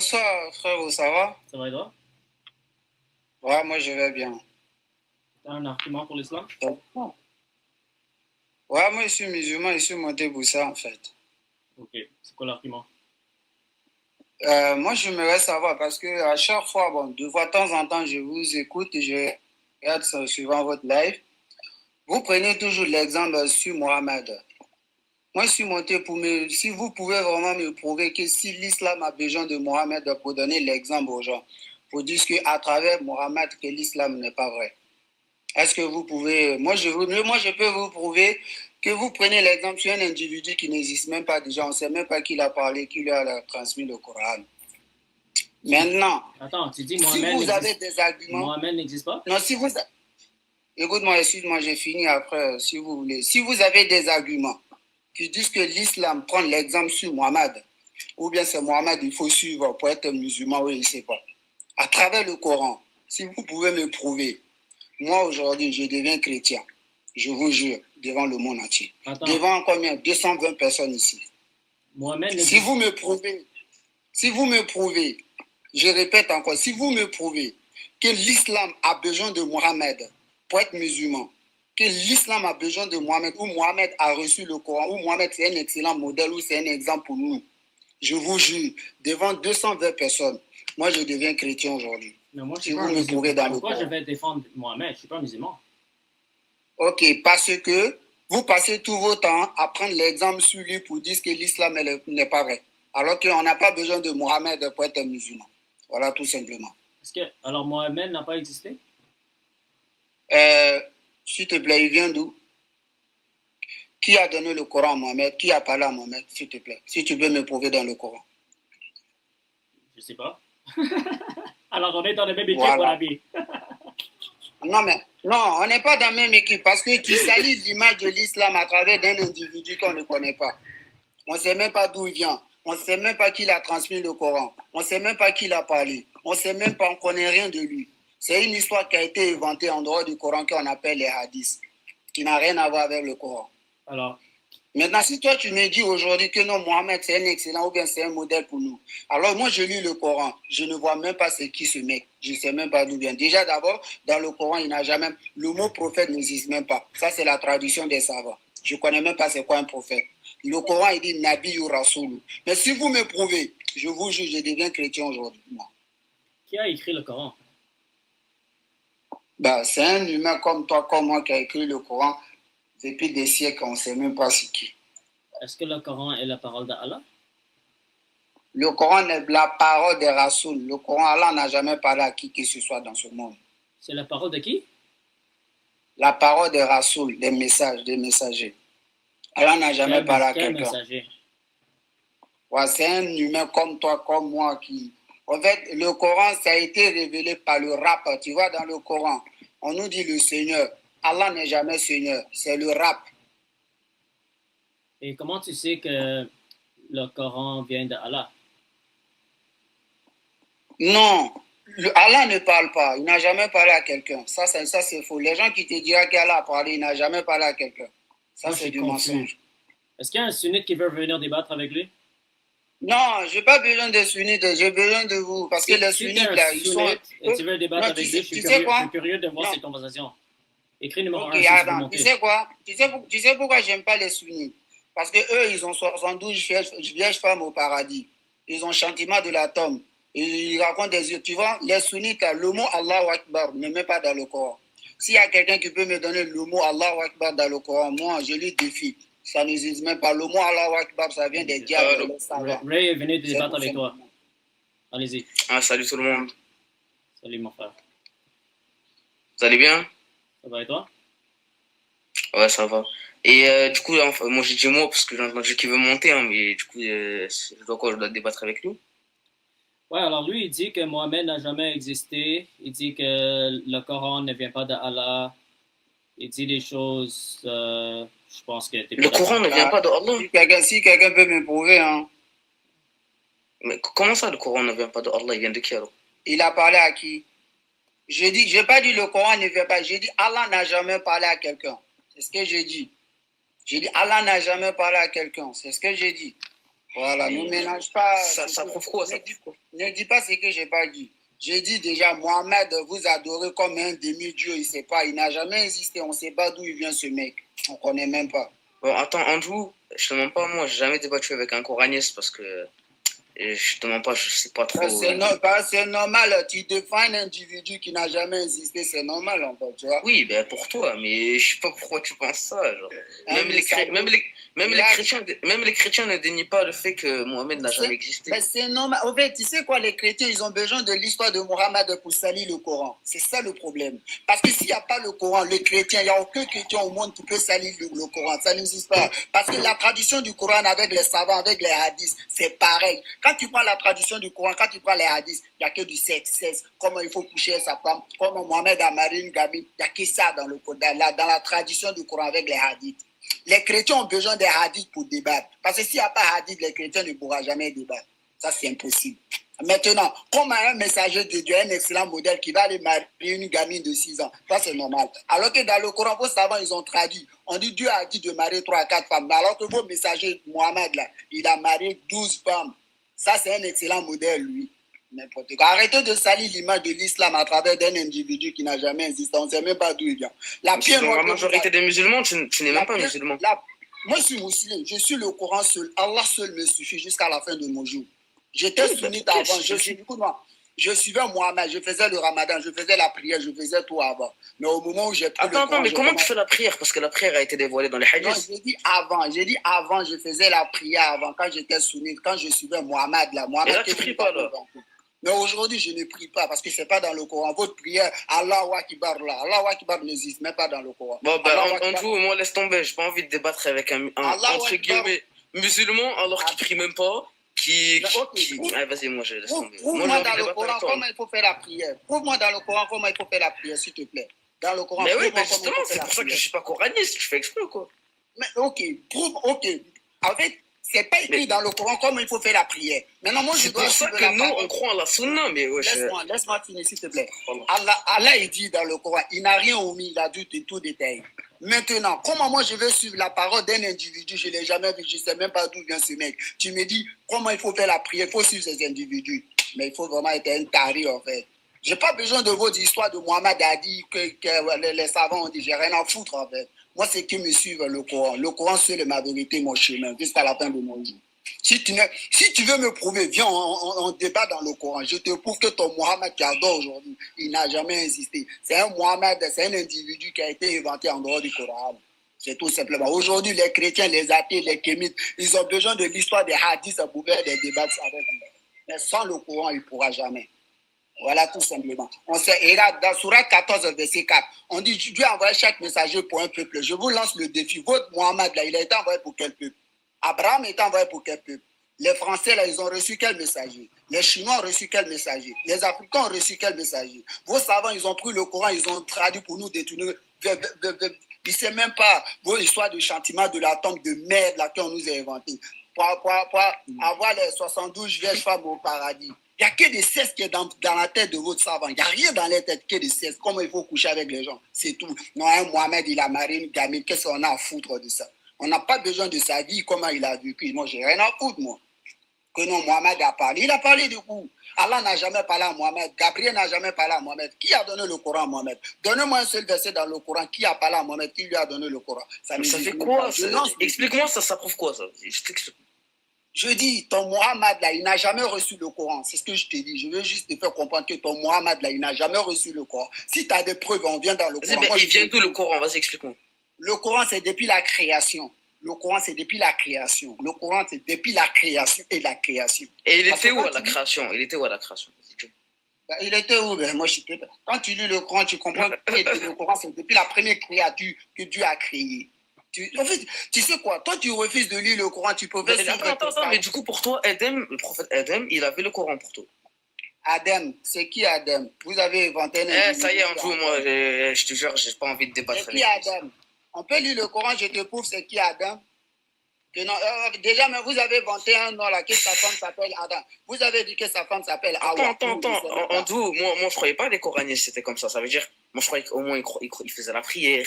Bonsoir frérot, ça va? Ça va et toi? Ouais, moi je vais bien. T'as un argument pour l'islam? Ouais, moi je suis musulman, je suis monté pour ça en fait. Ok, c'est quoi l'argument? Moi j'aimerais savoir parce que à chaque fois, bon, de fois de temps en temps, je vous écoute et je regarde ça suivant votre live. Vous prenez toujours l'exemple sur Mohamed. Moi je suis monté pour me. Si vous pouvez vraiment me prouver que si l'islam a besoin de Mohamed pour donner l'exemple aux gens, pour dire qu'à travers Mohamed que l'islam n'est pas vrai. Est-ce que vous pouvez, moi je peux vous prouver que vous prenez l'exemple sur un individu qui n'existe même pas déjà, on ne sait même pas qui l'a parlé, qui lui a transmis le Coran. Maintenant, Attends, tu dis si Mohamed vous avez n'existe des arguments, Mohamed n'existe pas? non, si vous, écoute-moi, excuse-moi, j'ai fini après, si vous voulez. Si vous avez des arguments qui disent que l'islam prend l'exemple sur Mohamed, ou bien c'est Mohamed, il faut suivre pour être musulman, oui, je ne sais pas. À travers le Coran, si vous pouvez me prouver, moi aujourd'hui, je deviens chrétien. Je vous jure, devant le monde entier. Attends. Devant combien? 220 personnes ici. Mohamed Si n'existe vous me prouvez, si vous me prouvez, je répète encore, si vous me prouvez que l'islam a besoin de Mohamed pour être musulman, que l'islam a besoin de Mohamed, ou Mohamed a reçu le Coran, ou Mohamed c'est un excellent modèle, ou c'est un exemple pour nous, je vous jure, devant 220 personnes, moi je deviens chrétien aujourd'hui. Mais moi, je Si suis pas vous un me musulman. prouvez dans le Pourquoi je Coran. vais défendre Mohamed? Je suis pas un musulman. Ok, parce que vous passez tout votre temps à prendre l'exemple sur lui pour dire que l'islam n'est pas vrai. Alors qu'on n'a pas besoin de Mohamed pour être musulman. Voilà, tout simplement. Est-ce que alors Mohamed n'a pas existé? S'il te plaît, il vient d'où? Qui a donné le Coran à Mohamed? Qui a parlé à Mohamed, s'il te plaît? Si tu peux me prouver dans le Coran. Je sais pas. Alors on est dans le même équipe, Voilà. mon ami. Non, mais non, on n'est pas dans la même équipe parce que tu salis l'image de l'islam à travers d'un individu qu'on ne connaît pas. On ne sait même pas d'où il vient. On ne sait même pas qui l'a transmis le Coran. On ne sait même pas qui l'a parlé. On ne sait même pas, on ne connaît rien de lui. C'est une histoire qui a été inventée en dehors du Coran qu'on appelle les hadiths, qui n'a rien à voir avec le Coran. Alors, maintenant, si toi tu me dis aujourd'hui que non, Mohamed c'est un excellent ou bien c'est un modèle pour nous, alors moi je lis le Coran, je ne vois même pas c'est qui ce mec, je ne sais même pas d'où vient. Déjà d'abord, dans le Coran, il n'a jamais, le mot prophète n'existe même pas. Ça c'est la tradition des savants. Je ne connais même pas c'est quoi un prophète. Le Coran il dit Nabi ou Rasoul. Mais si vous me prouvez, je vous jure, je deviens chrétien aujourd'hui. qui a écrit le Coran? Bah, c'est un humain comme toi, comme moi qui a écrit le Coran depuis des siècles, on ne sait même pas c'est qui. Est-ce que le Coran est la parole d'Allah? Le Coran est la parole des Rasoul. Le Coran, Allah n'a jamais parlé à qui que ce soit dans ce monde. C'est la parole de qui? La parole des Rasoul, des messages, des messagers. Allah n'a jamais parlé à quelqu'un. Messager? Ouais, c'est un humain comme toi, comme moi qui... En fait, le Coran, ça a été révélé par le rap. Tu vois, dans le Coran, on nous dit le Seigneur. Allah n'est jamais Seigneur, c'est le rap. Et comment tu sais que le Coran vient d'Allah? Non, Allah ne parle pas. Il n'a jamais parlé à quelqu'un. Ça c'est faux. Les gens qui te diront qu'Allah a parlé, il n'a jamais parlé à quelqu'un. Ça, c'est du mensonge. Est-ce qu'il y a un sunnite qui veut venir débattre avec lui? Non, je n'ai pas besoin de sunnites, j'ai besoin de vous. Parce que les sunnites, là, ils sont... Et tu veux débattre avec lui, je suis curieux de voir cette conversation. Écrit numéro 1, attends, tu sais quoi? Tu sais pourquoi j'aime pas les sunnites? Parce que eux, ils ont 72 vierges femmes au paradis. Ils ont chantiment de la tombe. Ils racontent des yeux. Tu vois, les sunnites, là, le mot Allahu Akbar ne met pas dans le Coran. S'il y a quelqu'un qui peut me donner le mot Allahu Akbar dans le Coran, moi, je lui défie. Ça n'existe même pas. Le mot Allahu Akbar, ça vient des diables. Ray est venu débattre avec toi. Allez-y. Ah, salut tout le monde. Salut mon frère. Vous allez bien? Ça va et toi? Ouais, ça va. Et du coup, enfin, moi j'ai dit moi parce que j'ai entendu qu'il veut monter, hein, mais du coup, je dois débattre avec lui. Ouais, alors lui, il dit que Mohamed n'a jamais existé. Il dit que le Coran ne vient pas d'Allah. Il dit des choses, je pense que... Le Coran ne vient pas d'Allah? Si quelqu'un peut me prouver, hein. Mais comment ça, le Coran ne vient pas d'Allah? Il vient de qui alors? Il a parlé à qui? Je n'ai pas dit le Coran ne vient pas. J'ai dit Allah n'a jamais parlé à quelqu'un. C'est ce que j'ai dit. J'ai dit Allah n'a jamais parlé à quelqu'un. C'est ce que j'ai dit. Voilà, ne Mais mélange pas. ça prouve quoi, Ne ça dis, prouve quoi? ne dis pas ce que j'ai pas dit. J'ai dit déjà, Mohamed, vous adorez comme un demi-dieu, il sait pas, il n'a jamais existé, on ne sait pas d'où il vient ce mec. On ne connaît même pas. Bon, attends, Andrew, je te demande pas, moi, j'ai jamais débattu avec un coraniste parce que je te demande pas, je sais pas trop. C'est normal, tu défends un individu qui n'a jamais existé, c'est normal en fait, tu vois. Oui, ben pour toi, mais je sais pas pourquoi tu penses ça. Genre. Hein, mais ça peut- Même les chrétiens ne dénient pas le fait que Mohamed n'a jamais existé. C'est normal. En fait, tu sais quoi, les chrétiens, ils ont besoin de l'histoire de Mohammed pour salir le Coran. C'est ça le problème. Parce que s'il n'y a pas le Coran, les chrétiens, il n'y a aucun chrétien au monde qui peut salir le Coran. Ça n'existe pas. Parce que la tradition du Coran avec les savants, avec les hadiths, c'est pareil. Quand tu prends la tradition du Coran, quand tu prends les hadiths, il n'y a que du sexe, comment il faut coucher sa femme, comment Mohamed a marié une gamine. Il n'y a que ça dans la tradition du Coran avec les hadiths. Les chrétiens ont besoin des hadiths pour débattre. Parce que s'il n'y a pas hadith, les chrétiens ne pourront jamais débattre. Ça, c'est impossible. Maintenant, comme un messager de Dieu, un excellent modèle qui va aller marier une gamine de 6 ans, ça c'est normal. Alors que dans le Coran, vos savants, ils ont traduit. On dit Dieu a dit de marier 3 à 4 femmes. Alors que vos messagers, Mohamed, là, il a marié 12 femmes. Ça, c'est un excellent modèle, lui. N'importe quoi. Arrêtez de salir l'image de l'islam à travers d'un individu qui n'a jamais existé. On ne sait même pas d'où il vient. La majorité des musulmans, tu n'es même pas musulman. Moi, je suis musulman. Je suis le Coran seul. Allah seul me suffit jusqu'à la fin de mon jour. J'étais sunnite avant. Je suivais Mohamed. Je faisais le ramadan. Je faisais la prière. Je faisais tout avant. Mais au moment où j'ai pris le Coran... Attends, mais comment tu fais la prière? Parce que la prière a été dévoilée dans les hadiths. Non, j'ai dit avant. Je faisais la prière avant. Quand j'étais sunnite. Quand je suivais Mohamed, là. Et là, tu ne pries pas, là. Mais aujourd'hui, je ne prie pas parce que ce n'est pas dans le Coran. Votre prière, Allahu Akbar, là. Allahu Akbar n'existe même pas dans le Coran. Bon, ben, Andrew, moi, laisse tomber. Je n'ai pas envie de débattre avec un entre guillemets, musulman alors qu'il ne prie même pas. Ah, vas-y, moi, je laisse tomber. Prouve-moi dans le Coran comment il faut faire la prière. Prouve-moi dans le Coran comment il faut faire la prière, s'il te plaît. Dans le Coran, mais oui, mais justement, c'est pour ça que je ne suis pas coraniste. Je fais exprès, quoi. Mais ok, ok. En fait, c'est pas écrit dans le Coran comment il faut faire la prière. Maintenant, moi, c'est pour ça que nous, on croit en la sunna, mais ouais. Laisse-moi finir, s'il te plaît. Allah, il dit dans le Coran, il n'a rien omis, il a dit tout détail. Maintenant, comment moi je vais suivre la parole d'un individu, je ne l'ai jamais vu, je ne sais même pas d'où vient ce mec. Tu me dis comment il faut faire la prière, il faut suivre ces individus. Mais il faut vraiment être un tari, en fait. Je n'ai pas besoin de votre histoire de Mohamed a dit que les savants ont dit, j'ai rien à foutre, en fait. Moi, c'est qu'ils me suivent le Coran. Le Coran, c'est ma vérité, mon chemin, jusqu'à la fin de mon jour. Si tu veux me prouver, viens, on débat dans le Coran. Je te prouve que ton Mohamed qui adore aujourd'hui, il n'a jamais existé. C'est un Mohamed, c'est un individu qui a été inventé en dehors du Coran. C'est tout simplement. Aujourd'hui, les chrétiens, les athées, les kémites, ils ont besoin de l'histoire des hadiths pour faire des débats avec nous. Mais sans le Coran, il ne pourra jamais. Voilà tout simplement. Et là, dans Surat 14, verset 4, on dit Dieu a envoyé chaque messager pour un peuple. Je vous lance le défi. Votre Mohamed, là, il a été envoyé pour quel peuple? Abraham est envoyé pour quel peuple? Les Français, là, ils ont reçu quel messager? Les Chinois ont reçu quel messager? Les Africains ont reçu quel messager? Vos savants, ils ont pris le Coran, ils ont traduit pour nous détourner. Ils ne savent même pas vos histoires de châtiment de la tombe de merde là qu'on nous a inventé. Pour avoir les 72 vieilles femmes au paradis. Il n'y a que des cesses qui est dans la tête de votre savant. Il n'y a rien dans les têtes que des cesses. Comment il faut coucher avec les gens. C'est tout. Non, un Mohamed, il a marié une gamine. Qu'est-ce qu'on a à foutre de ça? On n'a pas besoin de sa vie, comment il a vécu. Moi, j'ai rien à foutre, moi. Que non, Mohamed a parlé. Il a parlé de où? Allah n'a jamais parlé à Mohamed. Gabriel n'a jamais parlé à Mohamed. Qui a donné le Coran à Mohamed? Donnez-moi un seul verset dans le Coran. Qui a parlé à Mohamed? Qui lui a donné le Coran? Ça fait quoi? Explique-moi ça prouve quoi, ça? Je dis, ton Mohamed, là, il n'a jamais reçu le Coran. C'est ce que je te dis. Je veux juste te faire comprendre que ton Mohamed, là, il n'a jamais reçu le Coran. Si tu as des preuves, on vient dans le Coran. Il vient d'où le Coran? Vas-y, explique-moi. Le Coran, c'est depuis la création. Le Coran, c'est depuis la création. Le Coran, c'est depuis la création et la création. Et il était où à la création? Il était où à la création? Il était où? Moi, quand tu lis le Coran, tu comprends que le Coran, c'est depuis la première créature que Dieu a créée. En fait, tu sais quoi? Toi, tu refuses de lire le Coran, tu peux faire... Attends, mais du coup, pour toi, le prophète Adam, il avait le Coran pour toi. Adam, c'est qui Adam? Vous avez inventé un... Ça y est, Andrew, moi, je te jure, j'ai pas envie de débattre. C'est qui Adam? On peut lire le Coran, je te prouve c'est qui Adam. Que non, déjà, mais vous avez inventé un nom là, que sa femme s'appelle Adam. Vous avez dit que sa femme s'appelle Hawa. Attends, Andrew, moi, je croyais pas les coranistes, c'était comme ça. Ça veut dire, moi, je croyais qu'au moins, il faisait la prière,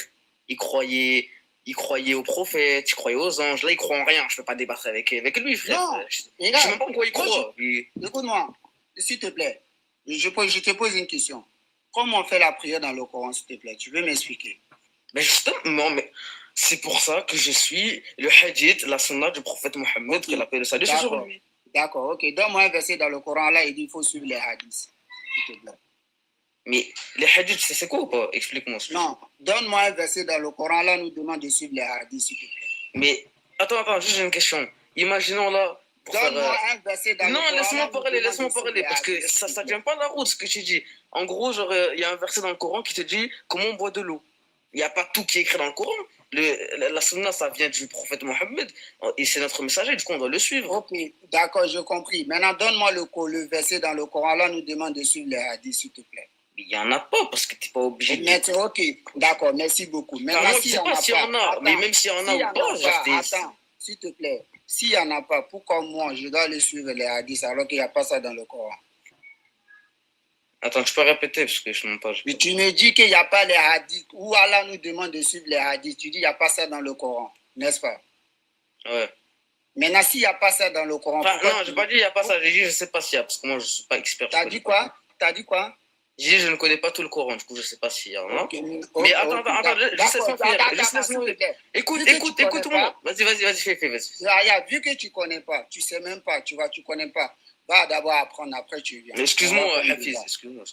il croyait il croyait aux prophètes, il croyait aux anges. Là, il croit en rien. Je peux pas débattre avec lui, frère. Non, Je regarde, sais même pas en quoi il croit. écoute-moi, s'il te plaît. Je te pose une question. Comment on fait la prière dans le Coran, s'il te plaît? Tu veux m'expliquer? Mais justement, mais c'est pour ça que je suis le hadith, la sunna du prophète Mohammed, que la paix et le salut soit sur lui. D'accord, ok. Donne-moi un verset dans le Coran, là, il dit qu'il faut suivre les hadiths, s'il te plaît. Mais les hadiths, c'est quoi ou pas? Explique-moi. Non, donne-moi un verset dans le Coran, là, nous demande de suivre les hadiths, s'il te plaît. Mais, attends, juste j'ai une question. Imaginons là... Donne-moi un verset dans le Coran. Non, laisse-moi parler, parce que ça ne tient pas la route, ce que tu dis. En gros, il y a un verset dans le Coran qui te dit comment on boit de l'eau. Il n'y a pas tout qui est écrit dans le Coran. La sunna, ça vient du prophète Mohammed, et c'est notre messager, du coup, on doit le suivre. Ok, d'accord, j'ai compris. Maintenant, donne-moi le verset dans le Coran, là, nous demande de suivre les hadiths, s'il te plaît. Mais il n'y en a pas, parce que tu n'es pas obligé de... Ok, d'accord, merci beaucoup. Maintenant, je ne sais pas s'il y en a, mais même s'il y en a ou pas, attends, s'il te plaît, s'il n'y en a pas, pourquoi moi, je dois aller suivre les hadiths alors qu'il n'y a pas ça dans le Coran? Attends, tu peux répéter, parce que je ne sais pas. Mais tu me dis qu'il n'y a pas les hadiths, ou Allah nous demande de suivre les hadiths, tu dis qu'il n'y a pas ça dans le Coran, n'est-ce pas? Ouais. Maintenant, s'il n'y a pas ça dans le Coran... Enfin, non, je n'ai pas dit qu'il n'y a pas ça, j'ai dit je ne sais pas s'il y a, parce que moi, je ne suis pas expert. T'as dit quoi? J'ai dit je ne connais pas tout le Coran, du coup, je ne sais pas s'il y en a. Okay, mais attends, juste laisse-moi finir. Écoute-moi. Vas-y, fais. Vu que tu ne connais pas, tu ne sais même pas, tu ne connais pas, va d'abord apprendre, après tu viens. Excuse-moi, Hafiz, excuse-moi.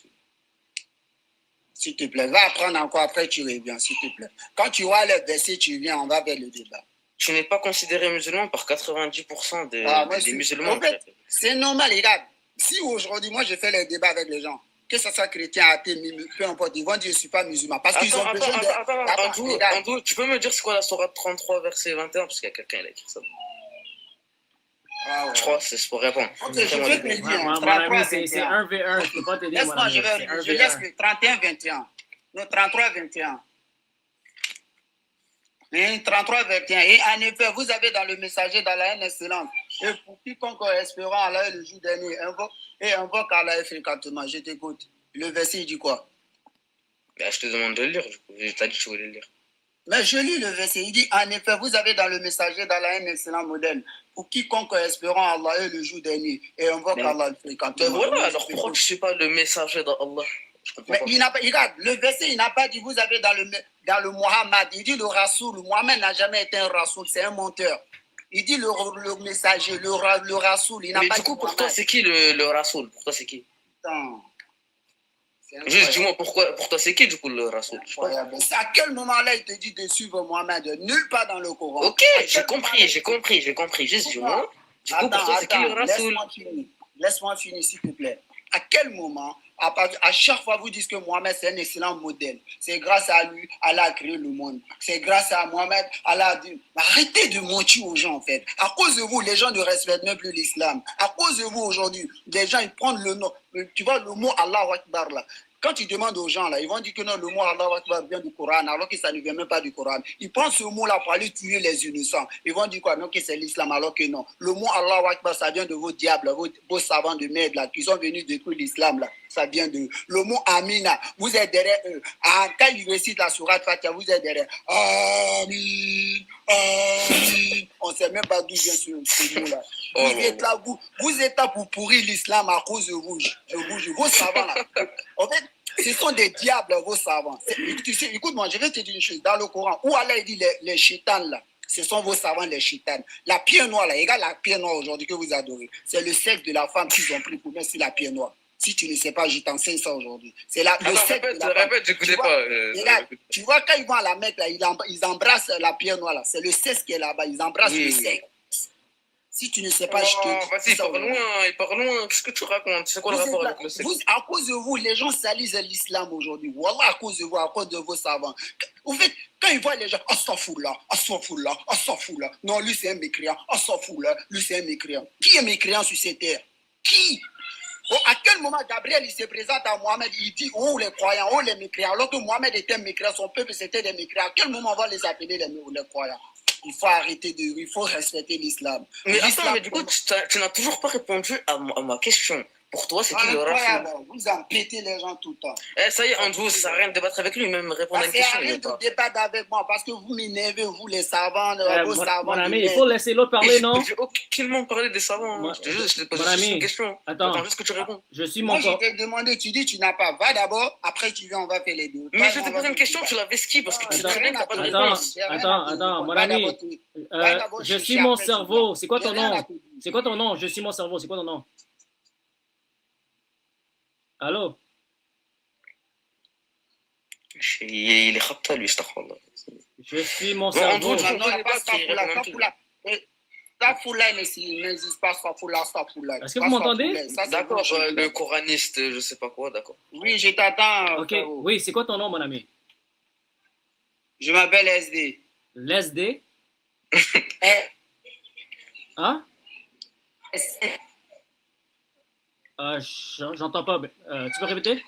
S'il te plaît, va apprendre encore, après tu reviens, s'il te plaît. Quand tu vois le verset, tu viens, on va vers le débat. Tu n'es pas considéré musulman par 90% des musulmans. En fait, c'est normal, regarde. Si aujourd'hui, moi, je fais les débats avec les gens, que ce soit chrétien, athée, peu importe, ils vont dire je ne suis pas musulman. Parce qu'ils ont besoin de... Attends, tu peux me dire c'est quoi la sourate 33, verset 21? Parce qu'il y a quelqu'un qui a écrit ça. Ah ouais. Je crois que c'est pour répondre. Ok, je peux te le dire. Mon ami, c'est 1v1. Je peux pas te dire. Laisse-moi, je laisse le 31-21. Le 33-21. 33-21. Et en effet, vous avez dans le messager d'Allah une excellence. Et pour quiconque espérant Allah le jour dernier, invoque Allah fréquemment. Je t'écoute. Le verset, il dit quoi? Ben, je te demande de le lire. Je t'ai dit que tu voulais le lire. Mais je lis le verset. Il dit, en effet, vous avez dans le messager d'Allah un excellent modèle. Pour quiconque espérant Allah le jour dernier et invoque Allah fréquemment. Mais voilà, alors pourquoi tu ne suis pas le messager d'Allah? Mais il n'a pas, regarde, le verset, il n'a pas dit, vous avez dans le Muhammad, il dit le Rasoul. Mohamed n'a jamais été un Rasoul, c'est un menteur. Il dit le messager, le Rasoul. Mais du coup, pour toi, c'est qui le Rasoul? Pour toi, c'est qui? Attends. Juste dis-moi, pour toi, c'est qui du coup le Rasoul? À quel moment-là, il te dit de suivre Mohamed? Nulle part dans le Coran. Ok, j'ai compris. Juste dis-moi. Du coup, pour toi, c'est qui le Rasoul? Laisse-moi finir, s'il te plaît. À quel moment, à chaque fois, vous dites que Mohamed, c'est un excellent modèle. C'est grâce à lui, Allah a créé le monde. C'est grâce à Mohamed, Allah a dit... Arrêtez de mentir aux gens, en fait. À cause de vous, les gens ne respectent même plus l'islam. À cause de vous, aujourd'hui, les gens, ils prennent le nom. Tu vois, le mot Allah Akbar, là. Quand tu demandes aux gens, là, ils vont dire que non, le mot Allah Akbar vient du Coran, alors que ça ne vient même pas du Coran. Ils prennent ce mot-là pour aller tuer les innocents. Ils vont dire quoi? Non, que c'est l'islam, alors que non. Le mot Allah Akbar, ça vient de vos diables, vos savants de merde, là, qui sont venus détruire l'islam, là. Ça vient de... Le mot Amina, vous êtes derrière eux. Quand ils récitent la sourate Fatiha, vous êtes derrière. Amin, Amin. On ne sait même pas d'où vient ce mot-là. Vous êtes là pour pourrir l'islam à cause de vous. Je vous jure. Vos savants, là. En fait, ce sont des diables, vos savants. Tu sais, écoute-moi, je vais te dire une chose. Dans le Coran, où Allah dit les chétans, là, ce sont vos savants, les chétans. La pierre noire, là, regarde la pierre noire aujourd'hui que vous adorez. C'est le sexe de la femme qu'ils ont pris pour mettre sur la pierre noire. Si tu ne sais pas, je t'enseigne ça aujourd'hui. C'est le sexe de la femme. Répète, j'écoutais pas. Regarde, tu vois, quand ils vont à la Mecque, là, ils embrassent la pierre noire, là. C'est le sexe qui est là-bas. Ils embrassent le sexe. Si tu ne sais pas, je te dis. Vas-y, il part loin. Qu'est-ce que tu racontes? C'est quoi le rapport avec le sexe? À cause de vous, les gens salissent l'islam aujourd'hui. Wallah, à cause de vous, à cause de vos savants. En fait, quand ils voient les gens, Astaghfirullah. Non, lui c'est un mécréant. Astaghfirullah, lui c'est un mécréant. Qui est mécréant sur cette terre? Qui? À quel moment Gabriel il se présente à Mohamed, il dit oh les croyants, oh les mécréants, alors que Mohamed était mécréant, son peuple c'était des mécréants. À quel moment on va les appeler les croyants? Il faut arrêter il faut respecter l'islam. Mais attends, mais du coup, tu n'as toujours pas répondu à ma question. Pour toi, c'est qui le rafou? Incroyable, vous en pétez les gens tout le temps. Eh, ça y est, Andrew, ça sert à rien de débattre avec lui, même répondre à une Ça sert question. à il rien veut pas. de débattre avec moi parce que vous m'énervez, vous les savants, vos Mon savants. ami, il faut laisser l'autre parler, non? J'ai aucunement parlé des savants. Moi- Je te jure, je te pose mon juste ami, une question. attends. J'attends juste que tu réponds. Je suis Moi, mon je corps. t'ai demandé, tu dis tu n'as pas. Va d'abord, après tu viens, on va faire les deux. Mais je te pose une question, tu la vesquille parce que tu sais très bien que t'as pas de réponse. Attends, mon ami. Je suis mon cerveau. C'est quoi ton nom? C'est quoi ton nom? Je suis mon cerveau. C'est quoi ton nom? Allô? Il est khabta, lui, astaghfirullah. Je suis mon Bon, cerveau. Andrew, tu Non, comprends il n'y a les pas bases qui répondent même plus. Stafoula n'existe pas, Stafoula. Est-ce que vous m'entendez? D'accord, le coraniste, je sais pas quoi, d'accord. Oui, je t'attends. Ok, oui, c'est quoi ton nom, mon ami? Je m'appelle SD. L'SD? Hein? J'entends pas. Tu peux répéter?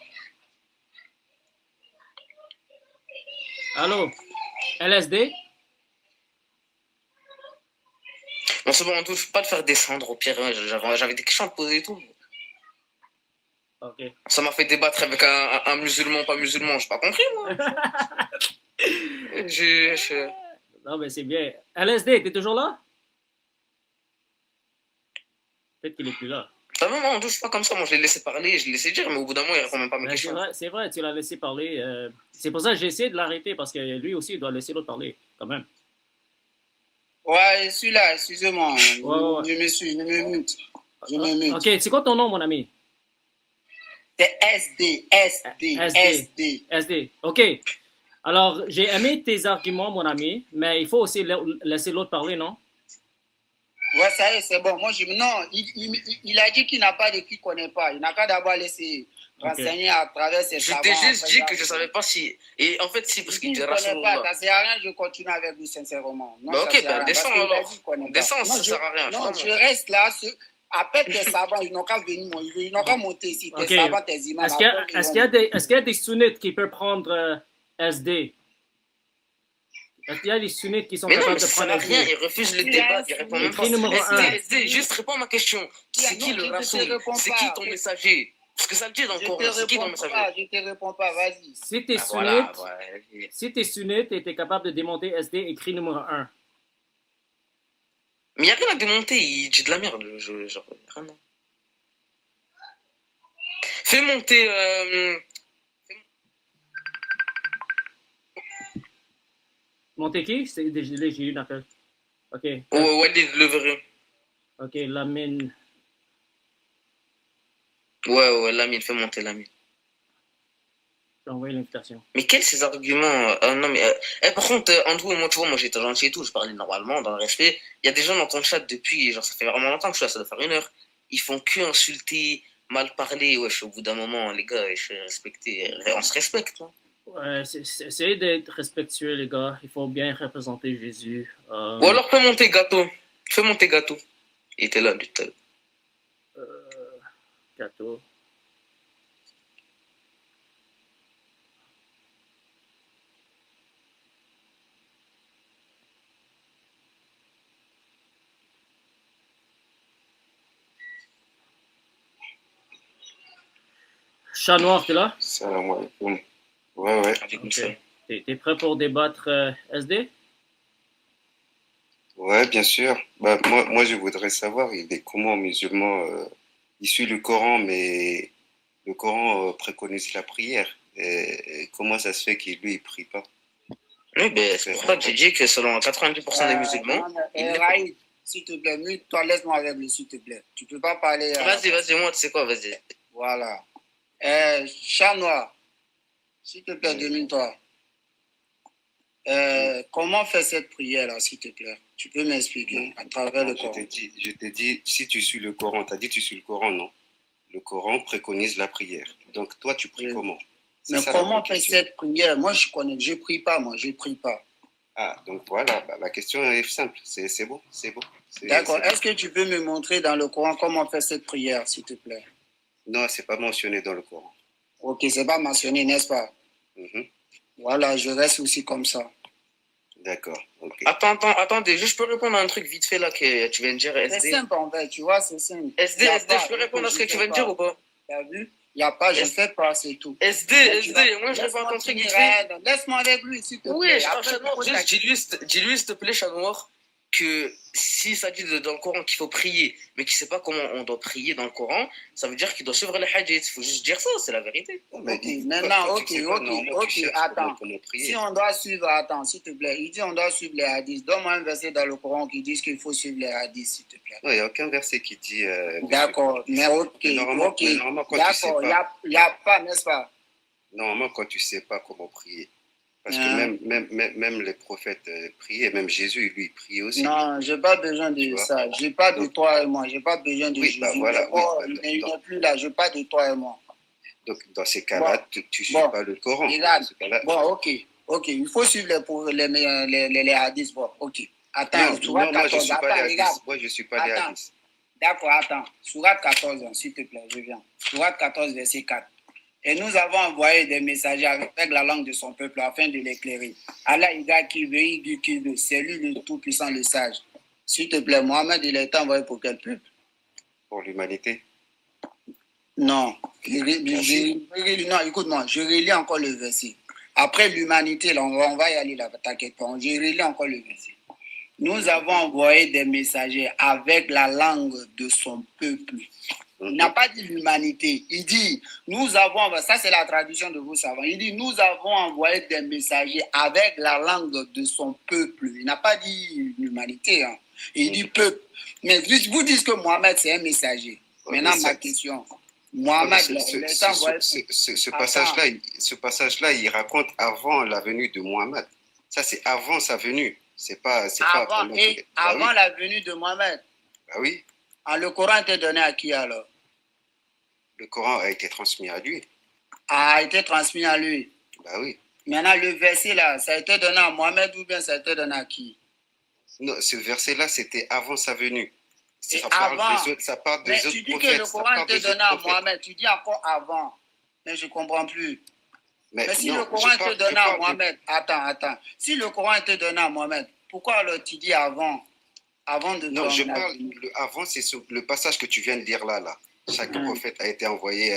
Allô? LSD? Bon, c'est bon, Andrew, je peux pas te faire descendre au pire. Hein, j'avais des questions à te poser et tout. Ok. Ça m'a fait débattre avec un musulman, pas musulman, j'ai pas compris, moi. Non, mais c'est bien. LSD, t'es toujours là? Peut-être qu'il est plus là. T'as vu, moi, on touche pas comme ça. Moi, je l'ai laissé parler, je l'ai laissé dire, mais au bout d'un moment, il répond même pas à mes Ben, questions. c'est vrai, tu l'as laissé parler. C'est pour ça que j'ai essayé de l'arrêter, parce que lui aussi, il doit laisser l'autre parler, quand même. Ouais, je suis là, excusez-moi. Ouais. Je me mute. Je me mute. Ok, c'est quoi ton nom, mon ami? C'est SD. SD. Ok. Alors, j'ai aimé tes arguments, mon ami, mais il faut aussi laisser l'autre parler, non? Ouais, ça y est, c'est bon. Moi, non, il a dit qu'il n'a pas de qui connaît pas. Il n'a qu'à d'abord laisser renseigner à travers ses savants. Je t'ai juste dit que je savais pas si. Et en fait, si, parce qu'il ne connaît pas, ça sert à rien, je continue avec lui, sincèrement. Non, bah, ok, bah, descends alors. Descends, ça sert à rien. Non, je reste là. Après tes savants, ils n'ont qu'à venir, ils n'ont qu'à monter ici. Tes savants, tes imams. Est-ce qu'il y a des sunnites qui peuvent prendre SD? Est-ce qu'il y a des sunnites qui sont capables de prendre SD? Rien, il refuse le débat, il répond même pas. SD, juste réponds à ma question. C'est qui le rasoul? C'est qui ton messager? Parce que ça le dit dans le Coran, c'est qui ton messager? Je te réponds pas, vas-y. Si t'es sunnite et t'es capable de démonter SD, écrit numéro 1. Mais il n'y a rien à démonter, il dit de la merde. Genre, rien. Fais monter. Monter qui? J'ai eu une appel. Ok. Walid le verré. Ok, Lamine. Ouais, Lamine, fais monter Lamine. J'ai envoyé l'invitation. Mais quels ces arguments? Non, mais. Par contre, Andrew, moi, tu vois, moi j'étais gentil et tout, je parlais normalement, dans le respect. Il y a des gens dans ton chat depuis, genre, ça fait vraiment longtemps que je suis là, ça doit faire 1 heure. Ils font que insulter, mal parler. Wesh, au bout d'un moment, les gars, je suis respecté. On se respecte, hein. Ouais, essayez d'être respectueux, les gars. Il faut bien représenter Jésus. Ou alors fais monter Gâteau. Fais monter Gâteau. Il était là, du tout. Gâteau. Chat noir, t'es là? Salam alaikum. Ouais. Okay. T'es prêt pour débattre SD? Ouais, bien sûr. Bah, moi, je voudrais savoir, il est comment musulman il suit le Coran, mais le Coran préconise la prière. Et comment ça se fait qu'il, lui, il prie pas? Oui, ben, c'est pour ça que j'ai dit que selon 90% des musulmans... Raïd, s'il te plaît, mute-toi, laisse-moi avec lui, s'il te plaît. Tu peux pas parler... Vas-y, moi, tu sais quoi, vas-y. Voilà. Chat noir, s'il te plaît, domine-toi. Comment faire cette prière-là, s'il te plaît? Tu peux m'expliquer à travers le Coran? Je t'ai dit, si tu suis le Coran, tu as dit tu suis le Coran, non? Le Coran préconise la prière. Donc, toi, tu pries comment? Mais comment faire cette prière? Moi, je prie pas, Ah, donc voilà, bah, la question est simple. C'est bon. D'accord. Est-ce que tu peux me montrer dans le Coran comment faire cette prière, s'il te plaît? Non, c'est pas mentionné dans le Coran. Ok, c'est pas mentionné, n'est-ce pas? Mm-hmm. Voilà, je reste aussi comme ça. D'accord, ok. Attendez, juste je peux répondre à un truc vite fait là que tu viens de dire, C'est SD. simple en fait, tu vois, c'est simple. SD, Y a SD, pas, je peux répondre à ce que tu viens de dire ou pas? T'as vu? Il n'y a pas, je S- fais pas, c'est tout. SD, Mais tu SD, vas- moi je réponds à laisse-moi ton truc finir, vite fait. laisse-moi avec lui, s'il te Oui, plaît. Chat Après, Noir, tu poses ta juste, dis-lui, s'il te plaît, Chat Noir, que si ça dit dans le Coran qu'il faut prier, mais qu'il ne sait pas comment on doit prier dans le Coran, ça veut dire qu'il doit suivre les hadiths. Il faut juste dire ça, c'est la vérité. Mais Ok, maintenant, ok, attends. Comment prier. Si on doit suivre, attends, s'il te plaît, il dit on doit suivre les hadiths. Donne-moi un verset dans le Coran qui dit qu'il faut suivre les hadiths, s'il te plaît. Non, il n'y a aucun verset qui dit. D'accord, mais ok, Mais normalement, ok. quand tu sais D'accord, il pas, n'y a pas, n'est-ce pas? normalement, quand tu sais pas comment prier, parce que Hein? même les prophètes priaient, même Jésus, lui, il priait aussi. Non, je n'ai pas besoin Tu de vois? ça. Je n'ai pas de Donc, toi et moi. Je n'ai pas besoin de oui, Jésus. bah voilà, Oh, oui, mais il dans, n'est plus là. Je n'ai pas de toi et moi. donc, dans ces cas-là, Bon, tu ne suis bon, pas le Coran. regarde. Dans ce cas-là, Bon, ok. Ok, il faut suivre les hadiths. Bon, ok. Attends, Surat non, moi, je ne 14. suis pas Attends, les regarde. hadiths. Moi, je ne suis pas les Attends. hadiths. D'accord, attends. Surat 14, s'il te plaît, je viens. Surat 14, verset 4. Et nous avons envoyé des messagers avec la langue de son peuple afin de l'éclairer. Allah, il a qui veut, il dit qui veut. C'est lui le tout-puissant, le sage. S'il te plaît, Mohamed, il a été envoyé pour quel peuple? Pour l'humanité. Non. Non, écoute-moi, je relis encore le verset. Après l'humanité, là, on va y aller là, t'inquiète pas. Je relis encore le verset. Nous avons envoyé des messagers avec la langue de son peuple. Il n'a pas dit l'humanité. Il dit, nous avons, ça c'est la traduction de vos savants. Il dit, nous avons envoyé des messagers avec la langue de son peuple. Il n'a pas dit l'humanité. Hein. Il dit peuple. Mais vous dites que Mohamed c'est un messager. Maintenant, ma question. Mohamed, ce passage-là, il raconte avant la venue de Mohamed. Ça, c'est avant sa venue. C'est pas avant la venue de Mohamed. Bah oui. Ah, le Coran était donné à qui alors? Le Coran a été transmis à lui. A été transmis à lui. Bah oui. Maintenant, le verset là, ça a été donné à Mohamed ou bien ça a été donné à qui? Non, ce verset-là, c'était avant sa venue. Ça parle des autres tu dis que le Coran était donné à Mohamed, tu dis encore avant. Mais je ne comprends plus. Mais si le Coran était donné à Mohamed, attends. Si le Coran était donné à Mohamed, pourquoi alors tu dis avant de... Non, je parle, avant, c'est le passage que tu viens de lire là. Chaque prophète a été envoyé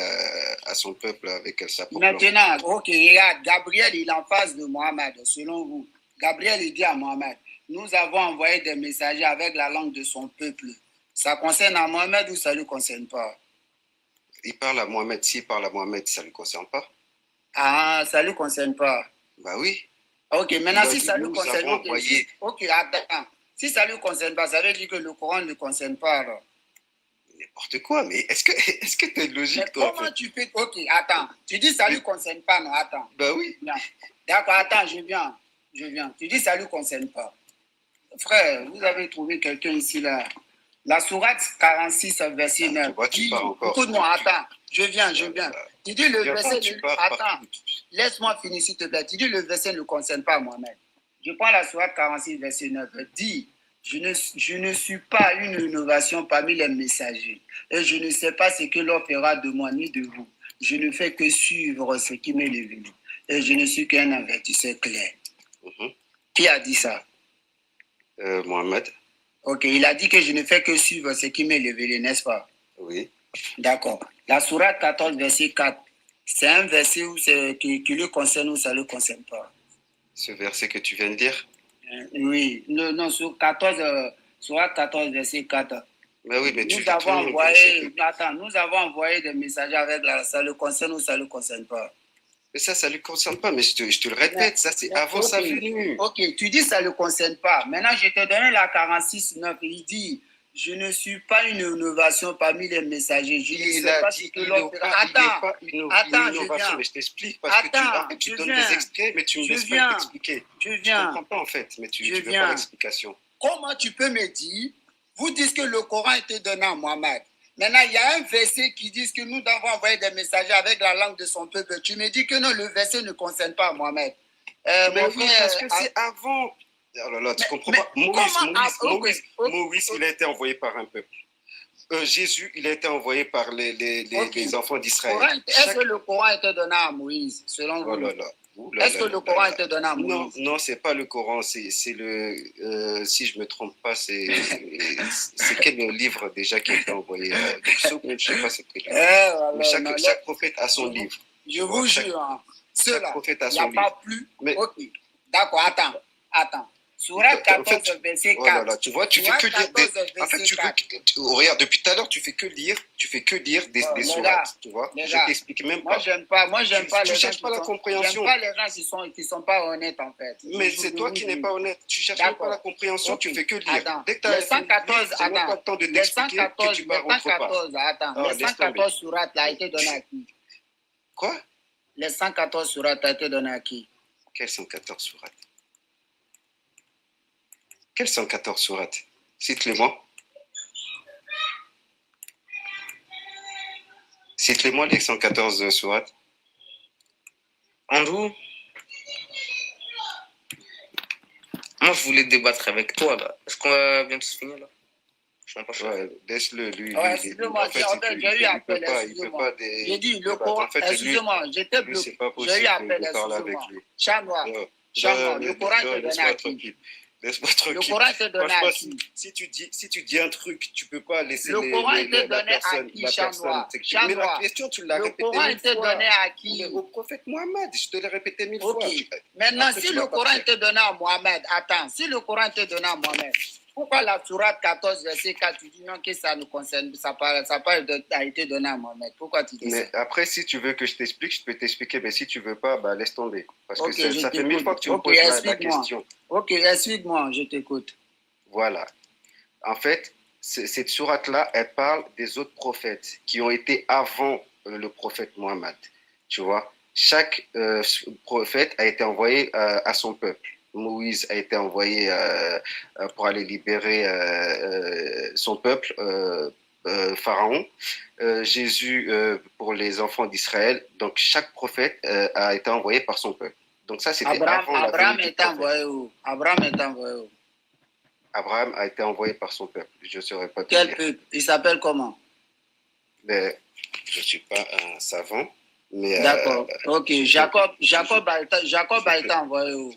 à son peuple avec sa propre langue. Maintenant, ok, regarde, Gabriel, il est en face de Mohamed, selon vous. Gabriel, il dit à Mohamed, nous avons envoyé des messagers avec la langue de son peuple. Ça concerne à Mohamed ou ça ne le concerne pas? Il parle à Mohamed. S'il parle à Mohamed, ça ne le concerne pas. Ah, ça ne le concerne pas. Bah oui. Ok, maintenant, si ça le concerne, envoyé... ok, attends. Si ça ne le concerne pas, ça veut dire que le Coran ne le concerne pas alors. N'importe quoi, mais est-ce que tu es logique, mais toi? Comment tu peux... Ok, attends. Tu dis ça ne le concerne pas, non? Attends. Bah oui. D'accord, attends, je viens. Tu dis ça ne le concerne pas. Frère, vous avez trouvé quelqu'un ici, là. La sourate 46, verset 9. Écoute-moi, attends. Je viens. Tu dis le verset... Attends, laisse-moi finir, s'il te plaît. Tu dis le verset ne concerne pas Mohamed. Je prends la sourate 46, verset 9. Dis, je ne suis pas une innovation parmi les messagers. Et je ne sais pas ce que l'on fera de moi ni de vous. Je ne fais que suivre ce qui m'est révélé. Et je ne suis qu'un avertisseur clair. Qui a dit ça? Mohamed. Ok, il a dit que je ne fais que suivre ce qui m'est révélé, n'est-ce pas? Oui. D'accord. La sourate 14, verset 4, c'est un verset qui le concerne ou ça ne le concerne pas? Ce verset que tu viens de dire? Oui. Non, sur sourate 14, verset 4. Mais oui, mais nous avons envoyé des messagers avec ça le concerne ou ça ne le concerne pas? Mais ça ne lui concerne pas, mais je te le répète, ça c'est avant sa venue. Ok, tu dis ça ne le concerne pas. Maintenant, je te donne la 46.9. Il dit, je ne suis pas une innovation parmi les messagers. Je ne sais pas ce que l'on fera. Attends, je viens. Mais je t'explique, parce que tu donnes des extraits, mais tu ne me laisses pas t'expliquer. Je viens. Je ne comprends pas en fait, mais tu veux pas l'explication. Comment tu peux me dire, vous dites que le Coran était donné à Mohamed. Maintenant, il y a un verset qui dit que nous devons envoyer des messagers avec la langue de son peuple. Tu me dis que non, le verset ne concerne pas Mohamed. Mais oui, parce que c'est avant. Alors là, tu comprends pas. Moïse, il a été envoyé par un peuple. Jésus, il a été envoyé par les enfants d'Israël. Est-ce que le Coran était donné à Moïse, selon vous? Oh là là. Est-ce que le Coran a été donné à Moïse? Non, c'est pas le Coran, c'est le, si je me trompe pas, c'est quel livre déjà qui a été envoyé je sais pas c'est quel livre. Mais chaque prophète a son livre. Je vous jure, hein, ceux-là, prophète a il n'y a son pas livre. plus. Mais, ok, d'accord, attends. Sourate 14, verset 4. Oh là là, tu vois, tu fais que lire des... En fait, regarde, depuis tout à l'heure, tu fais que lire des sourates, tu vois. Je t'explique même pas. Moi, j'aime pas les gens. Tu cherches pas la compréhension. J'aime pas les gens qui sont pas honnêtes, en fait. Mais c'est toi qui n'es pas honnête. Tu cherches même pas la compréhension, tu fais que lire. Dès que tu as 114, pas le temps de t'expliquer que tu pars autre part. Les 114 sourates a été donné à qui? Quoi? Les 114 sourates a été donné à qui? Quelles 114 sourates? Quelles 114 sourates? Cite-les-moi. Cite-les-moi les 114 sourates. Andrew, moi je voulais débattre avec toi là. Est-ce qu'on va bientôt se finir là? Je suis pas chaud. Ouais, laisse-le, lui. Excusez-moi, j'ai eu appel, excusez-moi. J'ai dit, le Coran, excusez-moi, j'étais bloqué. J'ai eu appel, excusez-moi. Chanois, le Coran te donne à qui? Laisse-moi tranquille. Le Coran te donne à qui? Si tu dis un truc, tu peux pas laisser le Coran était donné à qui, Chanois? Mais la question, tu l'as répétée. Le Coran était donné à qui? Au prophète Mohammed. Je te l'ai répété 1000 fois. Maintenant, si le Coran était donné à Mohammed, attends, si le Coran était donné à Mohammed, pourquoi la sourate 14, verset 4, tu dis non que ça nous concerne, ça a été donné à Mohammed? Pourquoi tu dis ça? Mais après, si tu veux que je t'explique, je peux t'expliquer, mais si tu veux pas, bah, laisse tomber. Parce que ça fait 1000 fois que tu me poses la question. Ok, explique-moi, je t'écoute. Voilà. En fait, cette sourate-là, elle parle des autres prophètes qui ont été avant le prophète Mohammed. Tu vois, chaque prophète a été envoyé à son peuple. Moïse a été envoyé pour aller libérer son peuple, Pharaon. Jésus pour les enfants d'Israël. Donc, chaque prophète a été envoyé par son peuple. Donc, ça, c'était Abraham est envoyé où? Abraham est envoyé où? Abraham a été envoyé par son peuple. Je ne saurais pas te dire. Quel peuple? Il s'appelle comment? Mais, je ne suis pas un savant. D'accord. Ok. Jacob a été envoyé où?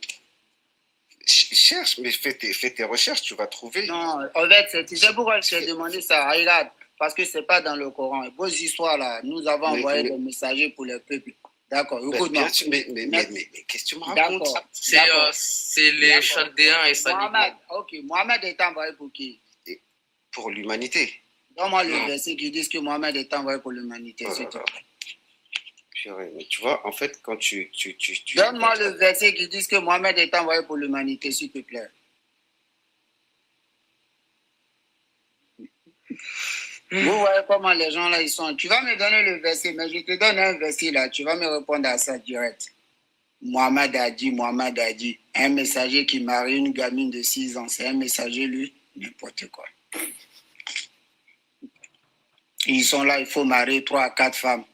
Cherche, mais fais tes recherches, tu vas trouver. Non, en fait, tu sais pourquoi je t'ai demandé ça? Regarde, parce que ce n'est pas dans le Coran. Vos histoires là, nous avons envoyé des messagers pour le peuple. D'accord, écoute-moi. Mais qu'est-ce que tu me racontes? C'est les Chaldéens et Mohammed. Ok, Mohammed est envoyé pour qui? Pour l'humanité. Donne-moi le verset qui dit que Mohammed est envoyé pour l'humanité. Mais tu vois, en fait, quand tu donne-moi le verset qui dit que Mohammed est envoyé pour l'humanité, s'il te plaît. Vous voyez comment les gens là ils sont. Tu vas me donner le verset, mais je te donne un verset là. Tu vas me répondre à ça direct. Mohammed a dit. Un messager qui marie une gamine de 6 ans, c'est un messager lui, n'importe quoi. Ils sont là, il faut marier 3 à 4 femmes.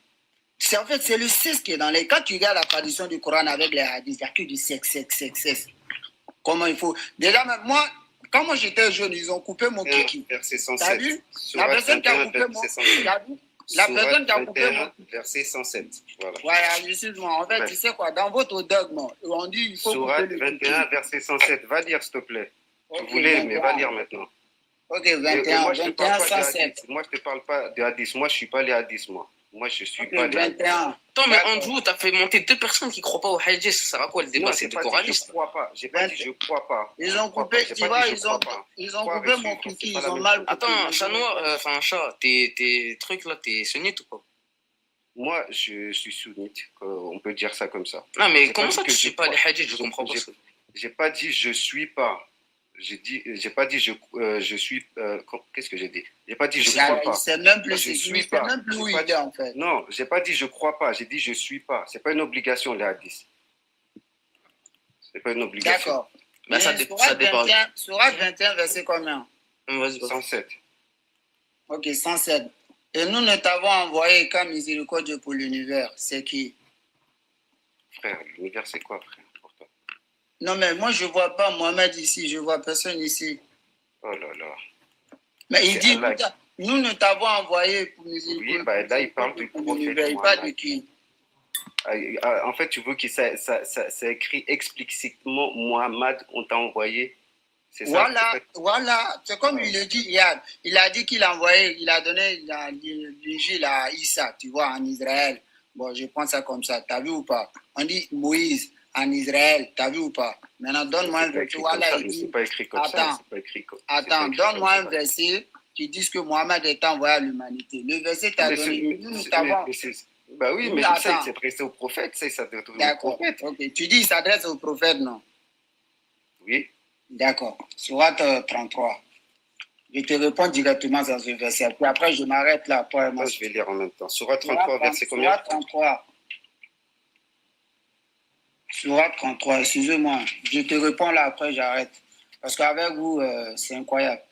En fait, c'est le sexe qui est dans les... Quand tu regardes la tradition du Coran avec les hadiths, il n'y a que du sexe. Comment il faut... Déjà, même moi, quand moi j'étais jeune, ils ont coupé mon kiki. Verset 107. T'as vu? La personne qui a coupé mon kiki. La personne qui a coupé mon kiki. Verset 107. Voilà, excuse-moi. En fait, tu sais quoi? Dans votre dogme, on dit il faut Sourate 21, verset 107. Va lire, s'il te plaît. Tu voulais, mais va lire maintenant. Ok, 21, 107. Moi, je ne te parle pas de hadith. Moi, je ne suis pas les hadiths, moi. Moi, je suis pas les hadiths. Attends, mais Andrew, tu as fait monter 2 personnes qui ne croient pas au hadith. Ça sert à quoi le débat? C'est des coralistes. Je ne crois pas. J'ai pas dit je ne crois pas. Ils ont coupé, tu vois, ils ont coupé mon kiki. Ils ont mal coupé. Attends, Chanois, enfin, chat, tes trucs là, t'es sunnite ou pas? Moi, je suis sunnite. On peut dire ça comme ça. Non, mais comment ça, tu ne suis pas les hadiths? Je ne comprends pas. J'ai pas dit je suis pas. J'ai pas dit je suis. Qu'est-ce que j'ai dit? J'ai pas dit je crois pas. C'est même plus. Je suis pas. Même plus où il est en fait. Non, j'ai pas dit je crois pas. J'ai dit je suis pas. C'est pas une obligation les hadiths. C'est pas une obligation. D'accord. Mais ça dépend. Sourate 21, verset combien? Vas-y. 107. Ok, 107. Et nous ne t'avons envoyé qu'un miséricorde pour l'univers. C'est qui? Frère, l'univers c'est quoi, frère? Non, mais moi, je ne vois pas Mohamed ici. Je ne vois personne ici. Oh là là. Mais il dit, nous ne t'avons envoyé pour nous. Oui, bah là, il parle du prophète. Il parle de qui? En fait, tu veux que ça écrit explicitement Mohamed, on t'a envoyé. C'est ça, voilà. C'est comme il le dit hier. Il a dit qu'il a envoyé, il a donné l'évangile à Issa, tu vois, en Israël. Bon, je prends ça comme ça. T'as vu ou pas? On dit Moïse en Israël. T'as vu ou pas? Maintenant, donne-moi un verset. Voilà, il dit. C'est pas écrit comme ça. Attends, donne-moi un verset qui dit que Mohamed est envoyé à l'humanité. Le verset t'a donné. Nous savons. Bah oui, mais ça, il s'est adressé au prophète. Ça doit être au prophète. Ok, tu dis qu'il s'adresse au prophète, non? Oui. D'accord. Sourate 33. Je te réponds directement dans ce verset. Puis après, je m'arrête là. Je vais lire en même temps. Sourate 33, verset combien? Sourate 33. Sourate 33, excusez-moi. Je te réponds là, après j'arrête. Parce qu'avec vous, c'est incroyable.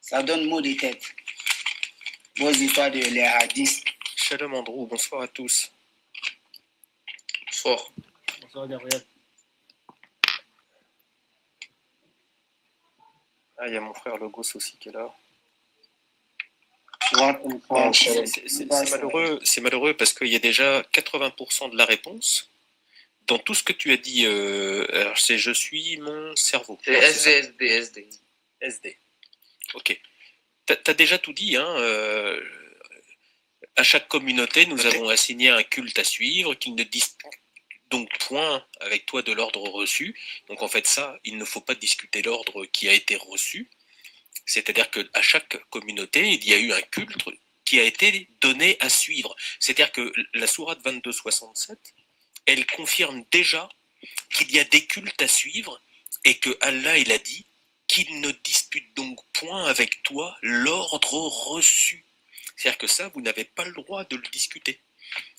Ça donne mot de tête. Vos histoires de les hadiths. Shalom Andrew, bonsoir à tous. Bonsoir. Bonsoir, Gabriel. Ah, il y a mon frère Logos aussi qui est là. C'est malheureux parce qu'il y a déjà 80% de la réponse. Dans tout ce que tu as dit, alors c'est je suis mon cerveau. C'est SD. Ok. T'as déjà tout dit, hein. À chaque communauté, nous avons assigné un culte à suivre, qu'ils ne disent donc point avec toi de l'ordre reçu. Donc en fait ça, il ne faut pas discuter l'ordre qui a été reçu. C'est-à-dire qu'à chaque communauté, il y a eu un culte qui a été donné à suivre. C'est-à-dire que la sourate 2267, elle confirme déjà qu'il y a des cultes à suivre et que Allah, il a dit qu'il ne dispute donc point avec toi l'ordre reçu. C'est-à-dire que ça, vous n'avez pas le droit de le discuter.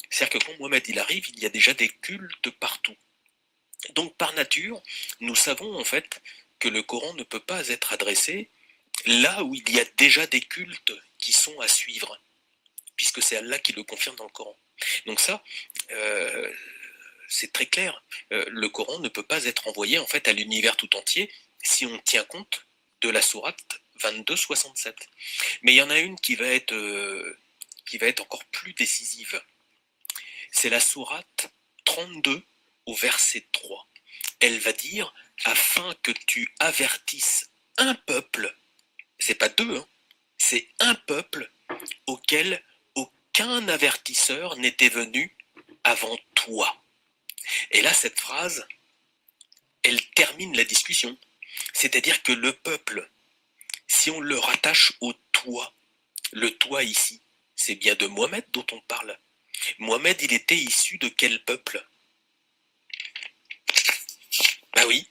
C'est-à-dire que quand Mohamed il arrive, il y a déjà des cultes partout. Donc par nature, nous savons en fait que le Coran ne peut pas être adressé là où il y a déjà des cultes qui sont à suivre, puisque c'est Allah qui le confirme dans le Coran. Donc ça, c'est très clair. Le Coran ne peut pas être envoyé en fait à l'univers tout entier si on tient compte de la sourate 2267. Mais il y en a une qui va être encore plus décisive. C'est la sourate 32 au verset 3. Elle va dire « Afin que tu avertisses un peuple », c'est pas deux, hein, c'est un peuple auquel aucun avertisseur n'était venu avant toi. Et là, cette phrase, elle termine la discussion. C'est-à-dire que le peuple, si on le rattache au toi, le toi ici, c'est bien de Mohamed dont on parle. Mohamed, il était issu de quel peuple? Bah oui.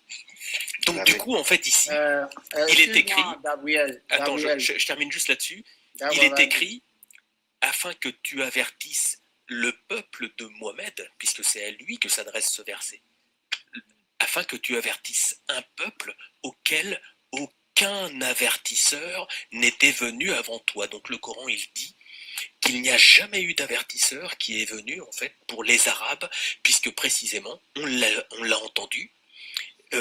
Donc du coup, en fait, ici, il est écrit... Gabriel, Attends, je termine juste là-dessus. Il est écrit, afin que tu avertisses le peuple de Mohamed, puisque c'est à lui que s'adresse ce verset, afin que tu avertisses un peuple auquel aucun avertisseur n'était venu avant toi. Donc le Coran, il dit qu'il n'y a jamais eu d'avertisseur qui est venu, en fait, pour les Arabes, puisque précisément, on l'a entendu,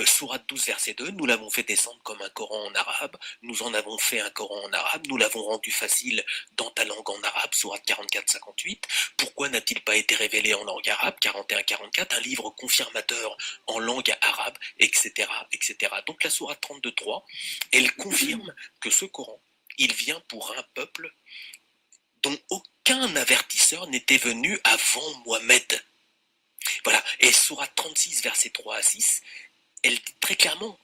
Sourate 12, verset 2, nous l'avons fait descendre comme un Coran en arabe, nous en avons fait un Coran en arabe, nous l'avons rendu facile dans ta langue en arabe, Sourate 44, 58. Pourquoi n'a-t-il pas été révélé en langue arabe, 41, 44, un livre confirmateur en langue arabe, etc., etc. Donc la Sourate 32, 3, elle confirme que ce Coran, il vient pour un peuple dont aucun avertisseur n'était venu avant Mohamed. Voilà, et Sourate 36, verset 3 à 6, elle dit très clairement,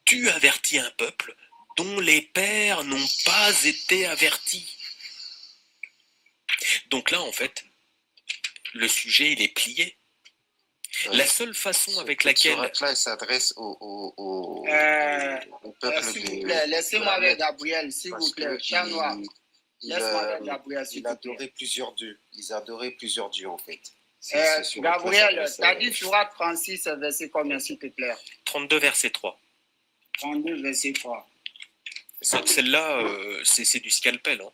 tu avertis un peuple dont les pères n'ont pas été avertis. Donc là, en fait, le sujet, il est plié. La seule façon avec laquelle... Là, il s'adresse au peuple s'il vous plaît, laissez-moi avec Gabriel, s'il vous plaît. Chat noir. Il adorait plusieurs dieux. Ils adoraient plusieurs dieux, en fait. Gabriel, tu as dit Sourate 36, verset combien, s'il te plaît? 32, verset 3. 32, verset 3. Celle-là, c'est du scalpel. Hein.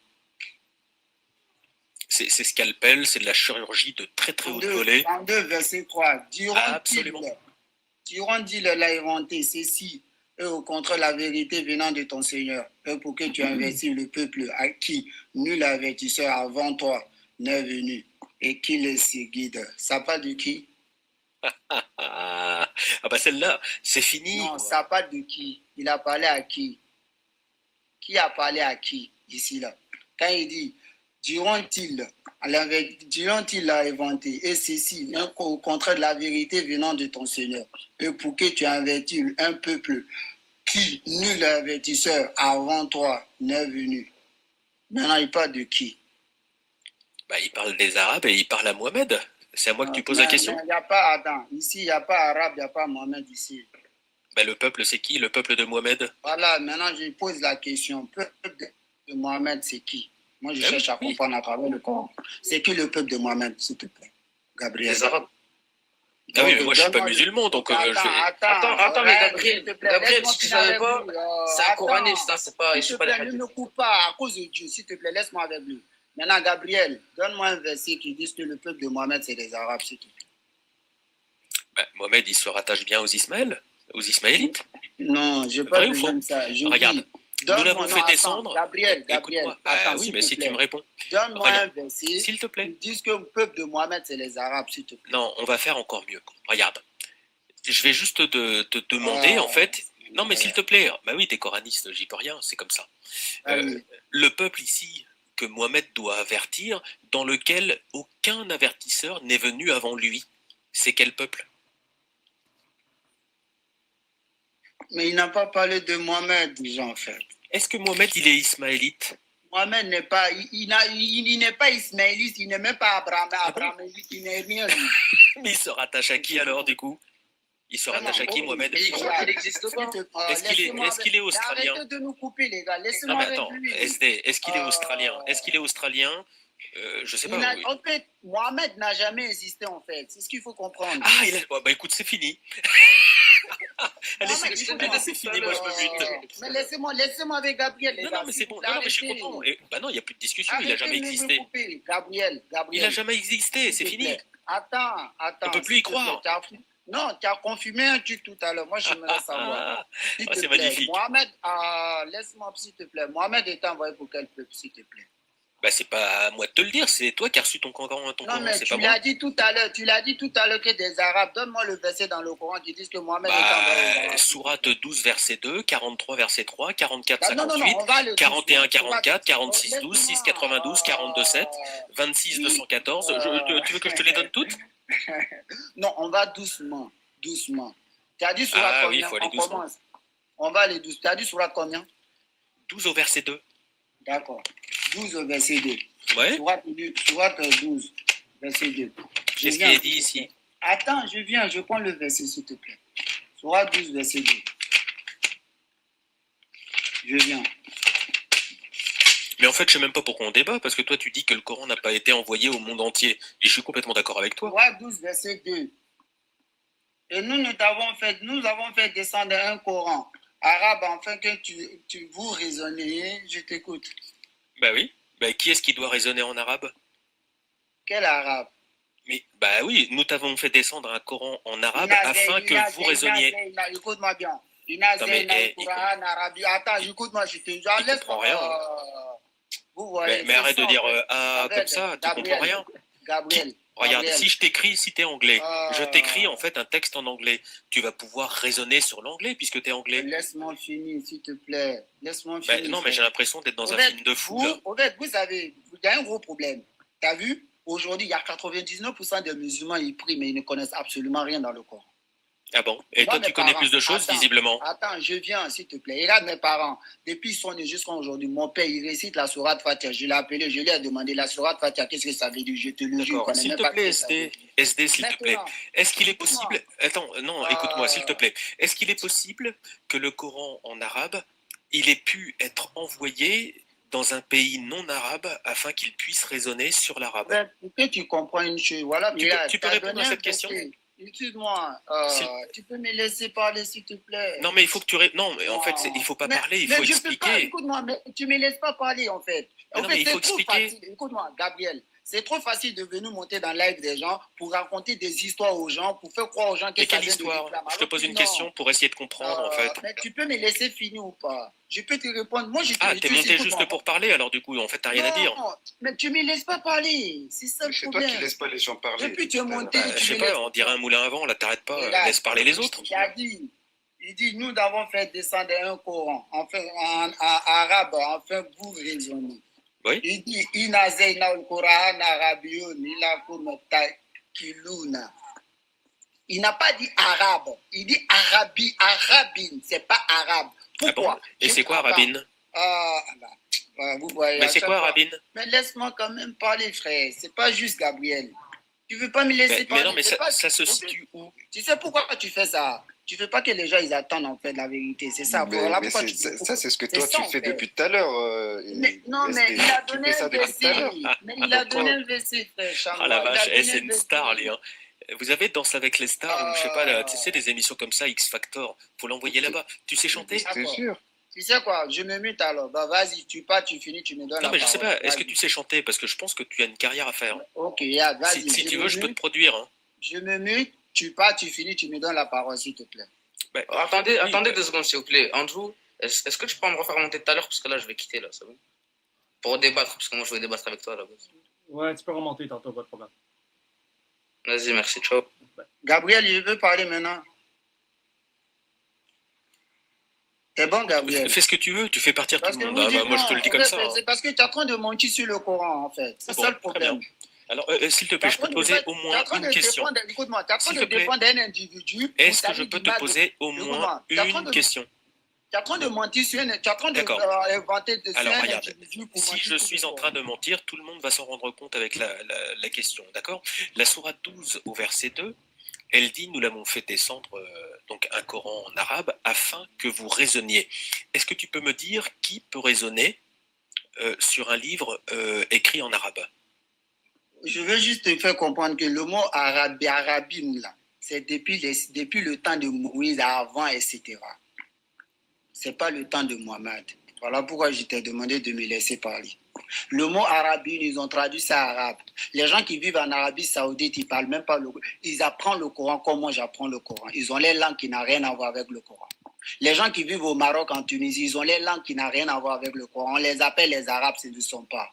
C'est scalpel, c'est de la chirurgie de très très haute volée. 32, verset 3. Absolument. Diront-ils l'a inventé, ceci, et au contraire la vérité venant de ton Seigneur, et pour que tu investisses le peuple à qui nul avertisseur avant toi n'est venu. et qui les guide. Ça parle de qui? Ah bah celle-là, c'est fini. Non, quoi. ça parle de qui? Il a parlé à qui? Qui a parlé à qui ici là? Quand il dit, diront-ils l'a inventé, et ceci, au contraire de la vérité venant de ton Seigneur, et pour que tu avertis un peuple qui, nul avertisseur avant toi, n'est venu. Maintenant, il parle de qui? Bah, il parle des Arabes et il parle à Mohamed. C'est à moi que tu poses la question? Il n'y a pas Adam. Ici, il n'y a pas Arabe, il n'y a pas Mohamed ici. Bah, le peuple, c'est qui? Le peuple de Mohamed? Voilà, maintenant, je pose la question. Le peuple de Mohamed, c'est qui? Moi, je cherche à comprendre à travers le Coran. C'est qui le peuple de Mohamed, s'il te plaît? Gabriel. Les Arabes. Ah oui, mais moi je suis pas musulman, donc je vais... Attends, mais Gabriel, si tu savais pas, c'est un coraniste, hein, c'est pas, je suis pas les hadiths. Ne me coupe pas à cause de Dieu, s'il te plaît, laisse-moi avec lui. Maintenant, Gabriel, donne-moi un verset qui dit que le peuple de Mohamed, c'est les Arabes, s'il te plaît. Bah, Mohamed, il se rattache bien aux Ismaélites. Non, je n'ai pas besoin de ça. Regarde, nous l'avons fait descendre. Gabriel, attends, oui, mais si tu me réponds. Donne-moi un verset. S'il te plaît. Dis que le peuple de Mohamed, c'est les Arabes, s'il te plaît. Non, on va faire encore mieux. Regarde, je vais juste te demander, en fait... Non, mais s'il te plaît, bah oui, t'es coraniste, j'y peux rien, c'est comme ça. Le peuple ici que Mohamed doit avertir, dans lequel aucun avertisseur n'est venu avant lui, c'est quel peuple? Mais il n'a pas parlé de Mohamed, déjà, en fait. Est-ce que Mohamed, il est ismaélite? Mohamed n'est pas, il n'est pas ismaéliste, il n'est même pas abrahamite, il n'est rien. Mais il se rattache à qui alors, du coup? Il se rattache à qui, Mohamed? Il croit qu'il n'existe pas. Est-ce qu'il est australien? Arrêtez de nous couper, les gars. Laissez-moi avec lui. SD, est-ce qu'il est australien? Est-ce qu'il est australien? Je sais pas. Oui. En fait, Mohamed n'a jamais existé, en fait. C'est ce qu'il faut comprendre. Ah, bah écoute, c'est fini. Allez, c'est fini, moi je me bute. Mais laissez-moi avec Gabriel, les gars. Non, mais c'est bon. Non, mais je suis content. Bah non, il n'y a plus de discussion, il n'a jamais existé. Gabriel. Il n'a jamais existé, c'est fini. Attends. On ne peut plus y croire. Non, tu as confirmé un truc tout à l'heure. Moi, je me laisse savoir. C'est magnifique. Mohamed, laisse-moi, s'il te plaît. Mohamed est envoyé pour quel peuple, s'il te plaît? Bah, c'est pas à moi de te le dire, c'est toi qui as reçu ton Coran. Non, mais tu l'as dit tout à l'heure. Tu l'as dit tout à l'heure que des Arabes. Donne-moi le verset dans le Coran qui dit que Mohamed est envoyé. Sourate 12, verset 2, 43, verset 3, 44, 58, 41, 44, 46, 12, 6, 92, 42, 7, 26, 214. Tu veux que je te les donne toutes? Non, on va doucement. Tu as dit Sourate combien? Oui, il faut aller doucement. On va aller doucement. Tu as dit Sourate combien? 12 au verset 2. D'accord. 12 au verset 2. Ouais. Sourate 12, verset 2. Qu'est-ce qui est dit ici? Attends, je prends le verset, s'il te plaît. Sourate 12, verset 2. Je viens. Mais en fait, je ne sais même pas pourquoi on débat, parce que toi, tu dis que le Coran n'a pas été envoyé au monde entier. Et je suis complètement d'accord avec toi. Sourate 12, verset 2. Et nous avons fait descendre un Coran arabe, afin que vous raisonnez. Je t'écoute. Bah oui. Bah, qui est-ce qui doit raisonner en arabe? Quel arabe? Mais, bah oui, nous t'avons fait descendre un Coran en arabe afin que vous raisonniez. Écoute-moi bien. Attends, écoute-moi, je te comprends rien. Vous voyez, mais arrête de dire comme ça, tu comprends rien. Gabriel. Regarde, si je t'écris, si t'es anglais, je t'écris en fait un texte en anglais. Tu vas pouvoir raisonner sur l'anglais puisque t'es anglais. Laisse-moi finir, s'il te plaît. Laisse-moi finir. Non, mais j'ai l'impression d'être dans un film de fou. En fait, vous savez, il y a un gros problème. T'as vu? Aujourd'hui, il y a 99% des musulmans, ils prient, mais ils ne connaissent absolument rien dans le Coran. Ah bon? Et toi, tu connais plus de choses, visiblement. Attends, je viens, s'il te plaît. Regarde mes parents. Depuis qu'ils sont nés jusqu'à aujourd'hui, mon père, il récite la sourate Fatiha. Je l'ai appelé, je lui ai demandé la sourate Fatiha. Qu'est-ce que ça veut dire? Je te le jure. S'il te plaît, SD, s'il te plaît. Est-ce qu'il est possible... Attends, non, écoute-moi, s'il te plaît. Est-ce qu'il est possible que le Coran en arabe, il ait pu être envoyé dans un pays non arabe afin qu'il puisse raisonner sur l'arabe? Pour que tu comprends une chose, voilà. Tu peux répondre à cette question? Excuse-moi, tu peux me laisser parler, s'il te plaît. Non, mais il faut que tu... Non, mais en fait, il ne faut pas parler, il faut expliquer. Écoute-moi, mais tu ne me laisses pas parler, en fait. Il faut expliquer. Écoute-moi, Gabriel, C'est trop facile de venir monter dans le live des gens pour raconter des histoires aux gens, pour faire croire aux gens que Mais ça quelle vient de histoire? l'islam. Je te Alors pose que une non. question pour essayer de comprendre, en fait. Mais tu peux me laisser finir ou pas? Je peux te répondre. Moi, je te Ah, t'es monté juste écoute-moi. pour parler, alors du coup, en fait, t'as rien à dire. Non, mais tu me laisses pas parler. C'est ça le C'est toi problème. qui laisses pas les gens parler. Depuis tu es monté, Bah, tu je sais me pas, laisses on dirait un moulin à vent, là, t'arrêtes pas, Et là, laisse parler les autres. il dit, nous avons fait descendre un Coran, enfin, en arabe, enfin, vous raisonnez. Oui. Il dit, Inazayna le Coran arabiyun, kiluna. Il n'a pas dit arabe, il dit arabine, c'est pas arabe. Pourquoi? Ah bon? Et c'est quoi, Rabine? Vous voyez, Mais c'est quoi, Rabine? Mais laisse-moi quand même parler, frère. C'est pas juste Gabriel. Tu veux pas me laisser parler? Mais non, mais ça se situe où? Tu sais pourquoi tu fais ça? Tu veux pas que les gens ils attendent en fait la vérité. C'est ça. Voilà pourquoi ça, c'est ce que toi tu fais depuis tout à l'heure. Mais il a donné un verset. Mais il a donné un verset, frère. Ah la vache, c'est une star, lui. Hein. Vous avez Danse avec les stars, ou je sais pas, là, tu sais, des émissions comme ça, X Factor, faut l'envoyer là-bas. Tu sais chanter? C'est sûr. Tu sais quoi, je me mute alors. Bah vas-y, tu pars, tu finis, tu me donnes la parole. Non, mais je sais pas, est-ce que tu sais chanter? Parce que je pense que tu as une carrière à faire. Ok, vas-y. Si tu veux, je peux te produire. Hein. Je me mute, tu pars, tu finis, tu me donnes la parole, s'il te plaît. Ben, attendez 2 secondes, s'il vous plaît. Andrew, est-ce que tu peux me refaire monter tout à l'heure? Parce que là, je vais quitter, là, c'est bon? Pour débattre, parce que moi, je vais débattre avec toi, là. Ouais, tu peux remonter tantôt, pas de problème. Vas-y, merci, ciao. Gabriel, je veux parler maintenant. C'est bon, Gabriel. Fais ce que tu veux, tu fais partir parce tout le monde. Moi, je te le dis comme ça. C'est parce que tu es en train de mentir sur le Coran, en fait. C'est ça le problème. Alors, s'il te plaît, je peux te poser au moins une question. Écoute-moi, tu es en train de défendre un individu. Est-ce que je peux te poser au moins une question? Tu es en train de mentir sur un... Tu es en train d'inventer de alors, regarde, si je suis en train de mentir, tout le monde va s'en rendre compte avec la question, d'accord? La sourate 12 au verset 2, elle dit, nous l'avons fait descendre donc un Coran en arabe afin que vous raisonniez. Est-ce que tu peux me dire qui peut raisonner sur un livre écrit en arabe? Je veux juste te faire comprendre que le mot arabine, là, c'est depuis le temps de Moïse avant, etc. C'est pas le temps de Mohamed. Voilà pourquoi je t'ai demandé de me laisser parler. Le mot arabine, ils ont traduit ça arabe. Les gens qui vivent en Arabie Saoudite, ils parlent même pas le Coran. Ils apprennent le Coran comme moi j'apprends le Coran. Ils ont les langues qui n'ont rien à voir avec le Coran. Les gens qui vivent au Maroc, en Tunisie, ils ont les langues qui n'ont rien à voir avec le Coran. On les appelle les Arabes, ce ne sont pas.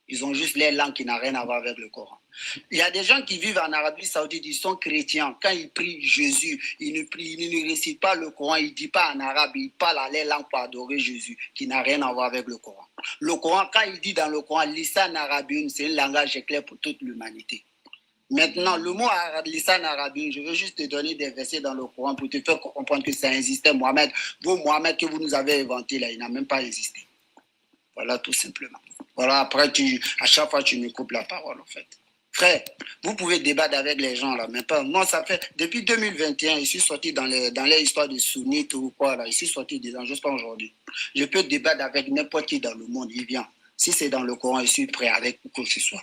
Ils ont juste les langues qui n'ont rien à voir avec le Coran. Il y a des gens qui vivent en Arabie Saoudite, ils sont chrétiens. Quand ils prient Jésus, ils ne récitent pas le Coran, ils ne disent pas en arabe, ils parlent à les langues pour adorer Jésus, qui n'a rien à voir avec le Coran. Le Coran, quand il dit dans le Coran, lisan arabiyun, c'est un langage clair pour toute l'humanité. Maintenant, le mot lisan arabiyun, je veux juste te donner des versets dans le Coran pour te faire comprendre que ça existait. Mohamed, vous, Mohamed, que vous nous avez inventé là, il n'a même pas existé. Voilà, tout simplement. Voilà, après, à chaque fois, tu me coupes la parole, en fait. Frère, vous pouvez débattre avec les gens, là, mais pas. Moi, ça fait. Depuis 2021, je suis sorti dans les histoires de sunnites ou quoi, là. Je suis sorti dedans, jusqu'à aujourd'hui. Je peux débattre avec n'importe qui dans le monde, il vient. Si c'est dans le Coran, je suis prêt avec quoi que ce soit.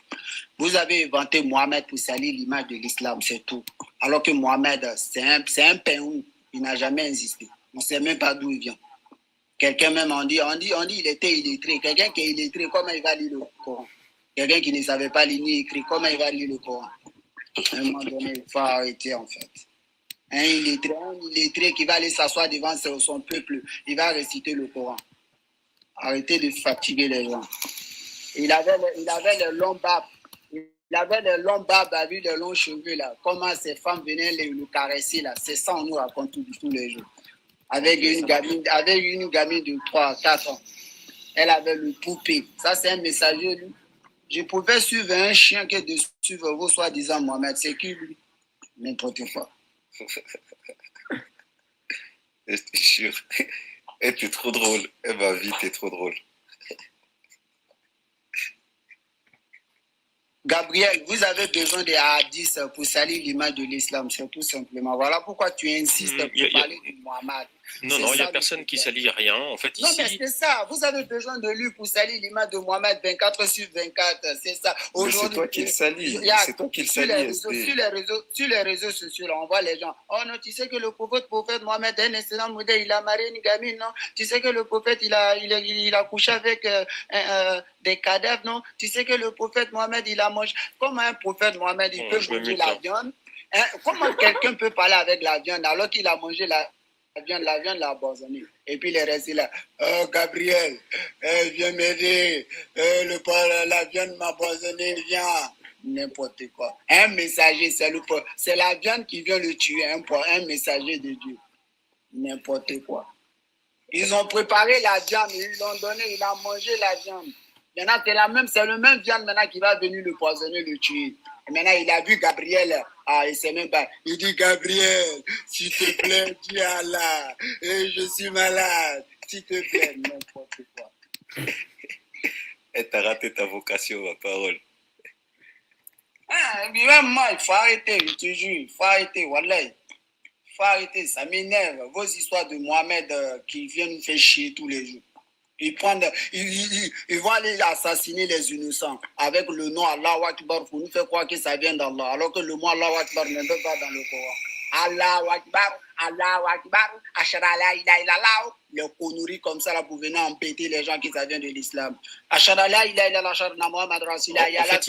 Vous avez inventé Mohamed pour salir l'image de l'islam, c'est tout. Alors que Mohamed, c'est un pain, il n'a jamais existé. On ne sait même pas d'où il vient. Quelqu'un même on dit, il était illettré. Quelqu'un qui est illettré, comment il va lire le Coran? Quelqu'un qui ne savait pas lire ni écrire, comment il va lire le Coran? À un moment donné, il faut arrêter en fait. Un illettré qui va aller s'asseoir devant son peuple, il va réciter le Coran. Arrêtez de fatiguer les gens. Il avait le long barbe. Il avait le long barbe avec les longs cheveux là. Comment ces femmes venaient le caresser là. C'est ça on nous raconte tous les jours. Avec une gamine de 3-4 ans. Elle avait le poupée. Ça, c'est un messager, lui. Je pouvais suivre un chien que de suivre vos soi-disant Mohamed. C'est qui, lui? N'importe quoi. Je te jure. T'es trop drôle. Ma vie, t'es trop drôle. Gabriel, vous avez besoin des hadiths pour salir l'image de l'islam, c'est tout simplement. Voilà pourquoi tu insistes pour parler de Mohamed. Non, C'est non, il n'y a ça, personne le qui problème. salit rien. En fait, Non, mais ici, c'est ça. Vous avez besoin de lui pour salir l'image de Mohamed 24/24. C'est ça. Mais c'est Aujourd'hui, toi qui le salis. il y a- C'est toi qui le sur les salis, réseaux, SD. sur les réseaux sociaux, là, on voit les gens. Oh non, tu sais que le prophète Mohamed est un excellent modèle. Il a marié une gamine, non? Tu sais que le prophète, il a couché avec des cadavres, non? Tu sais que le prophète Mohamed, il a mangé. Comment un prophète Mohamed, il Bon, peut je me manger mute, la là. viande? Hein? Comment quelqu'un peut parler avec la viande alors qu'il a mangé la viande l'a abandonné. Et puis il est resté là. Oh, Gabriel, viens m'aider. La viande m'a abandonné, viens. N'importe quoi. Un messager, c'est la viande qui vient le tuer, un messager de Dieu. N'importe quoi. Ils ont préparé la viande, ils l'ont donné, il a mangé la viande. Maintenant, c'est le même viande maintenant qui va venir le poisonner, le tuer. Et maintenant, il a vu Gabriel. Ah, il sait même pas. Il dit, Gabriel, s'il te plaît, dis Allah, je suis malade. S'il te plaît, n'importe quoi. Et t'as raté ta vocation, ma parole. Ah, même moi, il faut arrêter, je te jure. Il faut arrêter, wallah. Il faut arrêter, ça m'énerve. Vos histoires de Mohamed qui viennent nous faire chier tous les jours. Ils vont aller assassiner les innocents avec le nom Allah Akbar pour nous faire croire que ça vient d'Allah, alors que le mot Allah Akbar n'est même pas dans le Coran. Allah Akbar, Ashhadu an la ilaha illallah, les conneries comme ça là pour venir embêter les gens qui ça vient de l'islam. Ashhadu an la ilaha illallah, ashhadu anna Muhammad Rasulullah, En fait,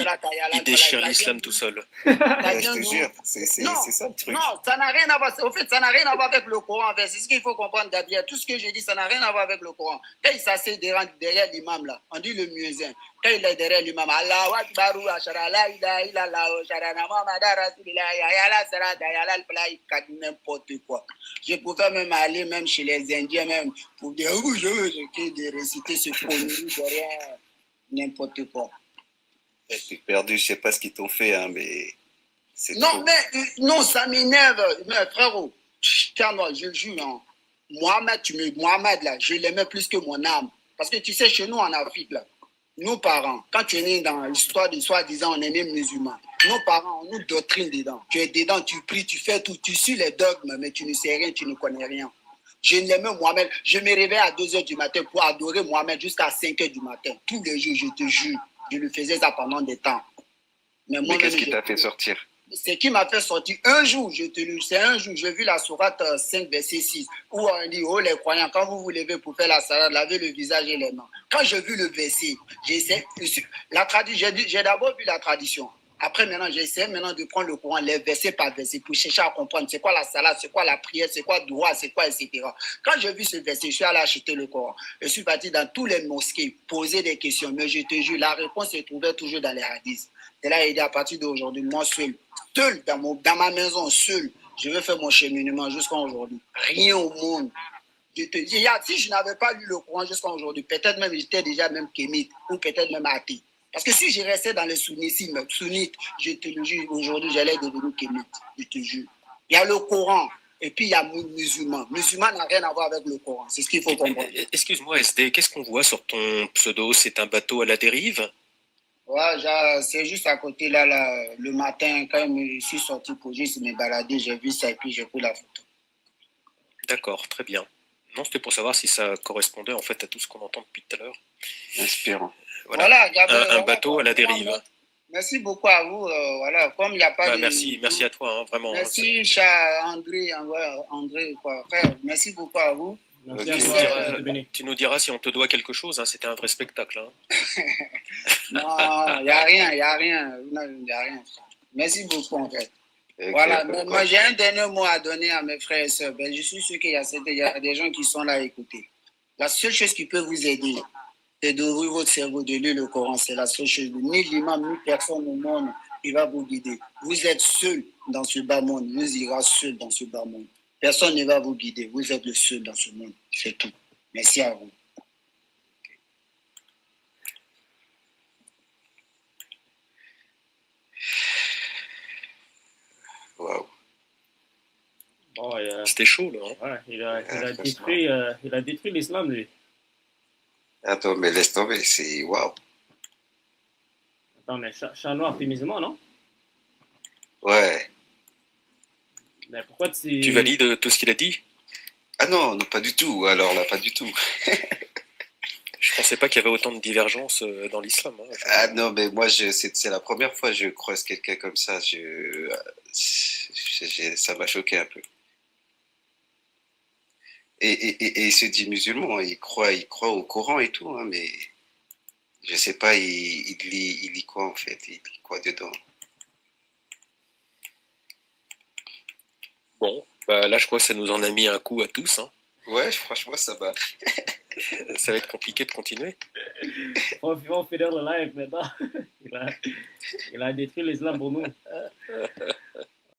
il déchire l'islam tout seul. Ça Ouais, je vient te d'où? jure, c'est ça le truc. Non, ça n'a rien à voir. Au fait, ça n'a rien à voir avec le Coran. C'est ce qu'il faut comprendre, Gabriel. Tout ce que j'ai dit, ça n'a rien à voir avec le Coran. Quand il s'assied derrière l'imam, là, on dit le muezzin. Quand il est derrière l'imam, Allahu Akbar, ashhadu an la ilaha illallah, ashhadu anna Muhammadan Rasulullah, ya la salat, ya la fala, il casse n'importe quoi. Je pouvais même aller même chez les Indiens, même, pour dire, de réciter ce connerie derrière n'importe quoi. T'es perdu, je sais pas ce qu'ils t'ont fait, hein, mais c'est Non, trop. mais non, ça m'énerve. Mais frérot, tiens-moi, je le jure, hein. Mohamed, là, je l'aimais plus que mon âme. Parce que tu sais, chez nous en Afrique, là, nos parents, quand tu es né dans l'histoire de soi-disant, on est né musulman. Nos parents, on nous doctrine dedans. Tu es dedans, tu pries, tu fais tout, tu suis les dogmes, mais tu ne sais rien, tu ne connais rien. Je l'aimais Mohamed. Je me réveillais à 2h du matin pour adorer Mohamed jusqu'à 5h du matin. Tous les jours, je te jure. Je le faisais ça pendant des temps. Mais qu'est-ce qui t'a fait sortir? Ce qui m'a fait sortir un jour, je te le dis, c'est un jour, j'ai vu la sourate 5, verset 6, où on dit, oh les croyants, quand vous vous levez pour faire la salade, lavez le visage et les mains. Quand j'ai vu le verset, j'ai d'abord vu la tradition. Après, maintenant, j'essaie maintenant de prendre le Coran, les versets par verset, pour chercher à comprendre c'est quoi la salade, c'est quoi la prière, c'est quoi le droit, c'est quoi, etc. Quand j'ai vu ce verset, je suis allé acheter le Coran. Je suis parti dans tous les mosquées, poser des questions, mais je te jure, la réponse se trouvait toujours dans les hadiths. Et là, il dit à partir d'aujourd'hui, moi seul, dans ma maison, seul, je vais faire mon cheminement jusqu'à aujourd'hui. Rien au monde. Je te dis, si je n'avais pas lu le Coran jusqu'à aujourd'hui, peut-être même j'étais déjà même kémite ou peut-être même athée. Parce que si je restais dans le sunnisme, sunnite, je te le jure, aujourd'hui, j'allais devenir kémite. Je te jure. Il y a le Coran et puis il y a musulman. Musulman n'a rien à voir avec le Coran. C'est ce qu'il faut comprendre. Excuse-moi, SD, qu'est-ce qu'on voit sur ton pseudo? C'est un bateau à la dérive? Ouais, c'est juste à côté là, le matin, quand je suis sorti pour juste me balader, j'ai vu ça et puis j'ai pris la photo. D'accord, très bien. Non, c'était pour savoir si ça correspondait en fait à tout ce qu'on entend depuis tout à l'heure. Inspirant. Voilà, un bateau à la dérive. Merci beaucoup à vous. Voilà, comme il n'y a pas de... Merci à toi, hein, vraiment. Merci, cher André, quoi. Frère, merci beaucoup à vous. Merci à toi, tu nous diras si on te doit quelque chose, hein, c'était un vrai spectacle. Hein. Non, il n'y a rien. Merci beaucoup, en fait. Okay, voilà, moi j'ai un dernier mot à donner à mes frères et sœurs. Ben, je suis sûr qu'il y a des gens qui sont là à écouter. La seule chose qui peut vous aider, c'est d'ouvrir votre cerveau, de lire le Coran. C'est la seule chose. Ni l'imam, ni personne au monde, il va vous guider. Vous êtes seul dans ce bas monde. Vous irez seul dans ce bas monde. Personne ne va vous guider. Vous êtes le seul dans ce monde. C'est tout. Merci à vous. Waouh. Oh, c'était chaud, là. Hein. Ouais, il a détruit l'islam, lui. Attends, mais laisse tomber, c'est waouh. Attends, mais chat noir, t'es musulman, non? Ouais. Mais pourquoi tu valides tout ce qu'il a dit? Ah non, non, pas du tout. Alors là, pas du tout. Je pensais pas qu'il y avait autant de divergences dans l'islam. Hein. Ah non, mais moi, c'est la première fois que je croise quelqu'un comme ça. Ça m'a choqué un peu. Et il se dit musulman, il croit au Coran et tout, hein, mais je sais pas, il lit quoi en fait, il lit quoi dedans. Bon, bah là, je crois que ça nous en a mis un coup à tous. Hein. Ouais, franchement, ça va. Ça va être compliqué de continuer. On va finir le live maintenant. Il a détruit l'islam pour nous.